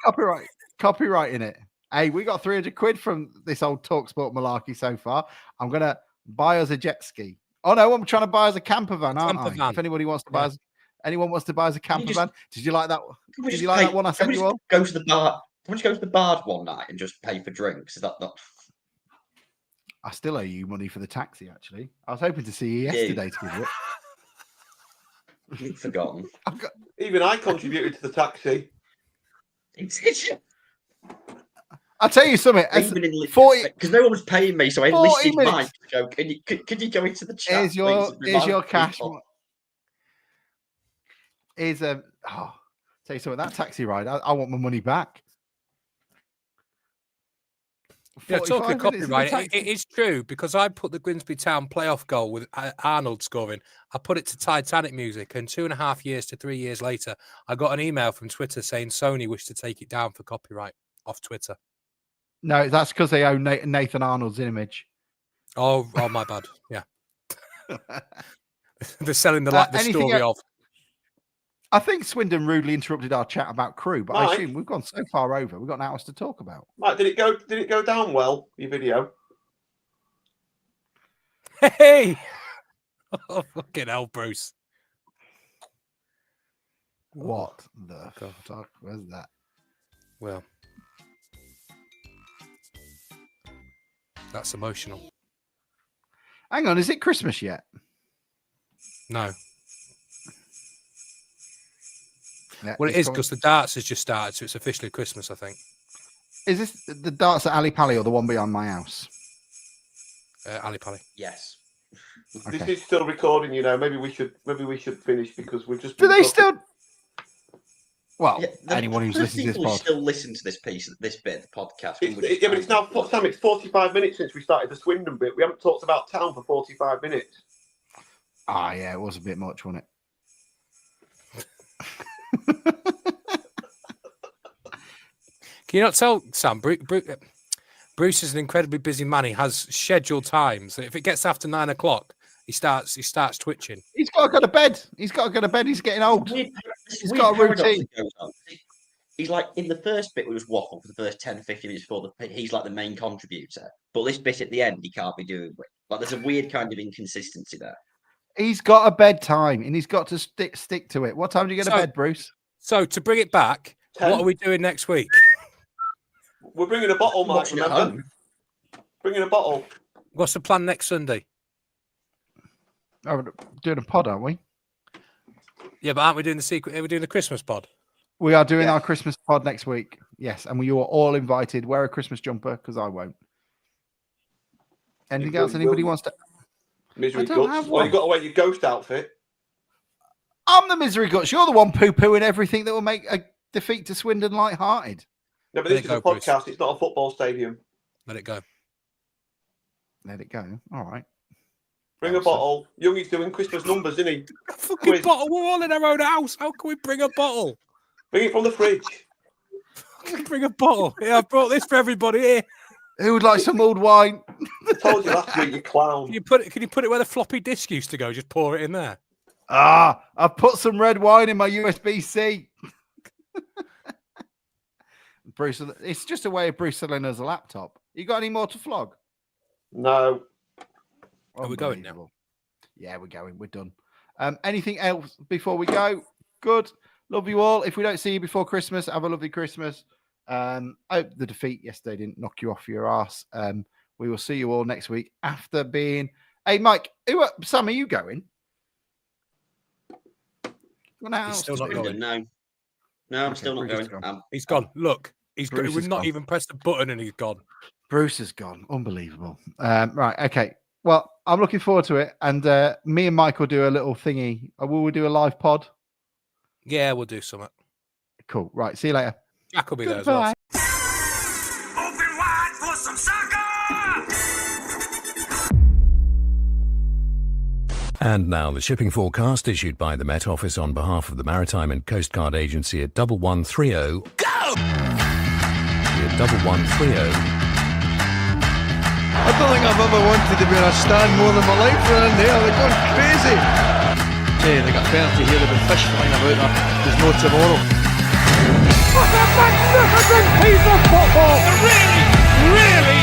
copyright in it. Hey, we got 300 quid from this old TalkSport malarkey so far. I'm going to buy us a jet ski. Oh, no, I'm trying to buy us a camper van, aren't I? If anybody wants to buy us, anyone wants to buy us a camper van. Did you like that? Did you like that one I sent you all? Go to the bar. Why don't you go to the bar one night and just pay for drinks? Is that not? I still owe you money for the taxi, actually. I was hoping to see you yesterday to give you it. You've forgotten. Even I contributed to the taxi. I'll tell you something. 40 because no one was paying me, so I enlisted Mike to go. Can you go into the chat? Here's your cash. Tell you something. That taxi ride, I want my money back. Yeah, talking 45 minutes in the copyright, taxi. it is true because I put the Grimsby Town playoff goal with Arnold scoring. I put it to Titanic music, and 2.5 years to 3 years later, I got an email from Twitter saying Sony wished to take it down for copyright off Twitter. No, that's because they own Nathan Arnold's image. Oh, my bad. Yeah, they're selling the story of. I think Swindon rudely interrupted our chat about Crewe, but Mike? I assume we've gone so far over. We've got hours to talk about. Mike, did it go down well? Your video? Hey! Oh, fucking hell, Bruce. What the fuck was that? Well, that's emotional. Hang on, is it Christmas yet? No. Yeah, Well, it it's is coming. because the darts has just started, so it's officially Christmas, I think. Is this the darts at Ali Pali or the one behind my house? Ali Pali. Yes. Okay. This is still recording, you know. Maybe we should finish because we're just. Do they still? Well, Yeah, anyone who's listening to this people pod. still listen to this this bit of the podcast. when we're just Yeah, but it's now Sam. It's 45 minutes since we started the Swindon bit. We haven't talked about town for 45 minutes. Ah, yeah, it was a bit much, wasn't it? Can you not tell, Sam? Bruce is an incredibly busy man. He has scheduled times. If it gets after 9 o'clock, he starts twitching. He's got to go to bed. He's getting old. He's got a routine. He's like, in the first bit, we just waffle for the first 10, 15 minutes before he's like the main contributor. But this bit at the end, he can't be doing it. Like, there's a weird kind of inconsistency there. He's got a bedtime and he's got to stick to it. What time do you go to bed, Bruce? So, to bring it back, 10. what are we doing next week? We're bringing a bottle, Mike. Watching at Remember? home. Bringing a bottle. What's the plan next Sunday? Oh, we're doing a pod, aren't we? Yeah, but aren't we doing the secret? Are we doing the Christmas pod? We are doing our Christmas pod next week. Yes, and you are all invited. Wear a Christmas jumper because I won't. Anything else anybody wants to? Misery I don't guts. have Oh, one. you got to wear your ghost outfit. I'm the misery guts. You're the one poo-pooing everything that will make a defeat to Swindon light-hearted. No, but Let this it is a go, podcast. It's not a football stadium. Let it go. Let it go. All right. Bring a bottle. Youngie's doing Christmas numbers, isn't he? A fucking Quiz. bottle. We're all in our own house. How can we bring a bottle? Bring it from the fridge. Bring a bottle. Yeah, I brought this for everybody here. Who would like some mulled wine? I told you last week, you clown. Can you put it where the floppy disk used to go? Just pour it in there. I've put some red wine in my USB-C. Bruce, it's just a way of Bruce selling us a laptop. You got any more to flog? No. Are we going now? Unbelievable. Yeah, we're going. We're done. Anything else before we go? Good. Love you all. If we don't see you before Christmas, have a lovely Christmas. I hope the defeat yesterday didn't knock you off your arse. We will see you all next week after being. Hey, Mike, Sam, are you going? He's still not going. No, I'm still not Bruce is going. gone. He's gone. Look, he's Bruce gone. We've is not gone. even pressed the button and he's gone. Bruce is gone. Unbelievable. Right. Okay. Well, I'm looking forward to it. And me and Mike will do a little thingy. Will we do a live pod? Yeah, we'll do something. Cool. Right. See you later. Jack will be there as well. Open wide for some soccer! And now the shipping forecast issued by the Met Office on behalf of the Maritime and Coast Guard Agency at 1130. Go! At 1130. I don't think I've ever wanted to be in a stand more than my life around there. They're going crazy. Hey, they got penalty here. There'll be fish flying about there. There's no tomorrow. What a magnificent piece of football! Really, really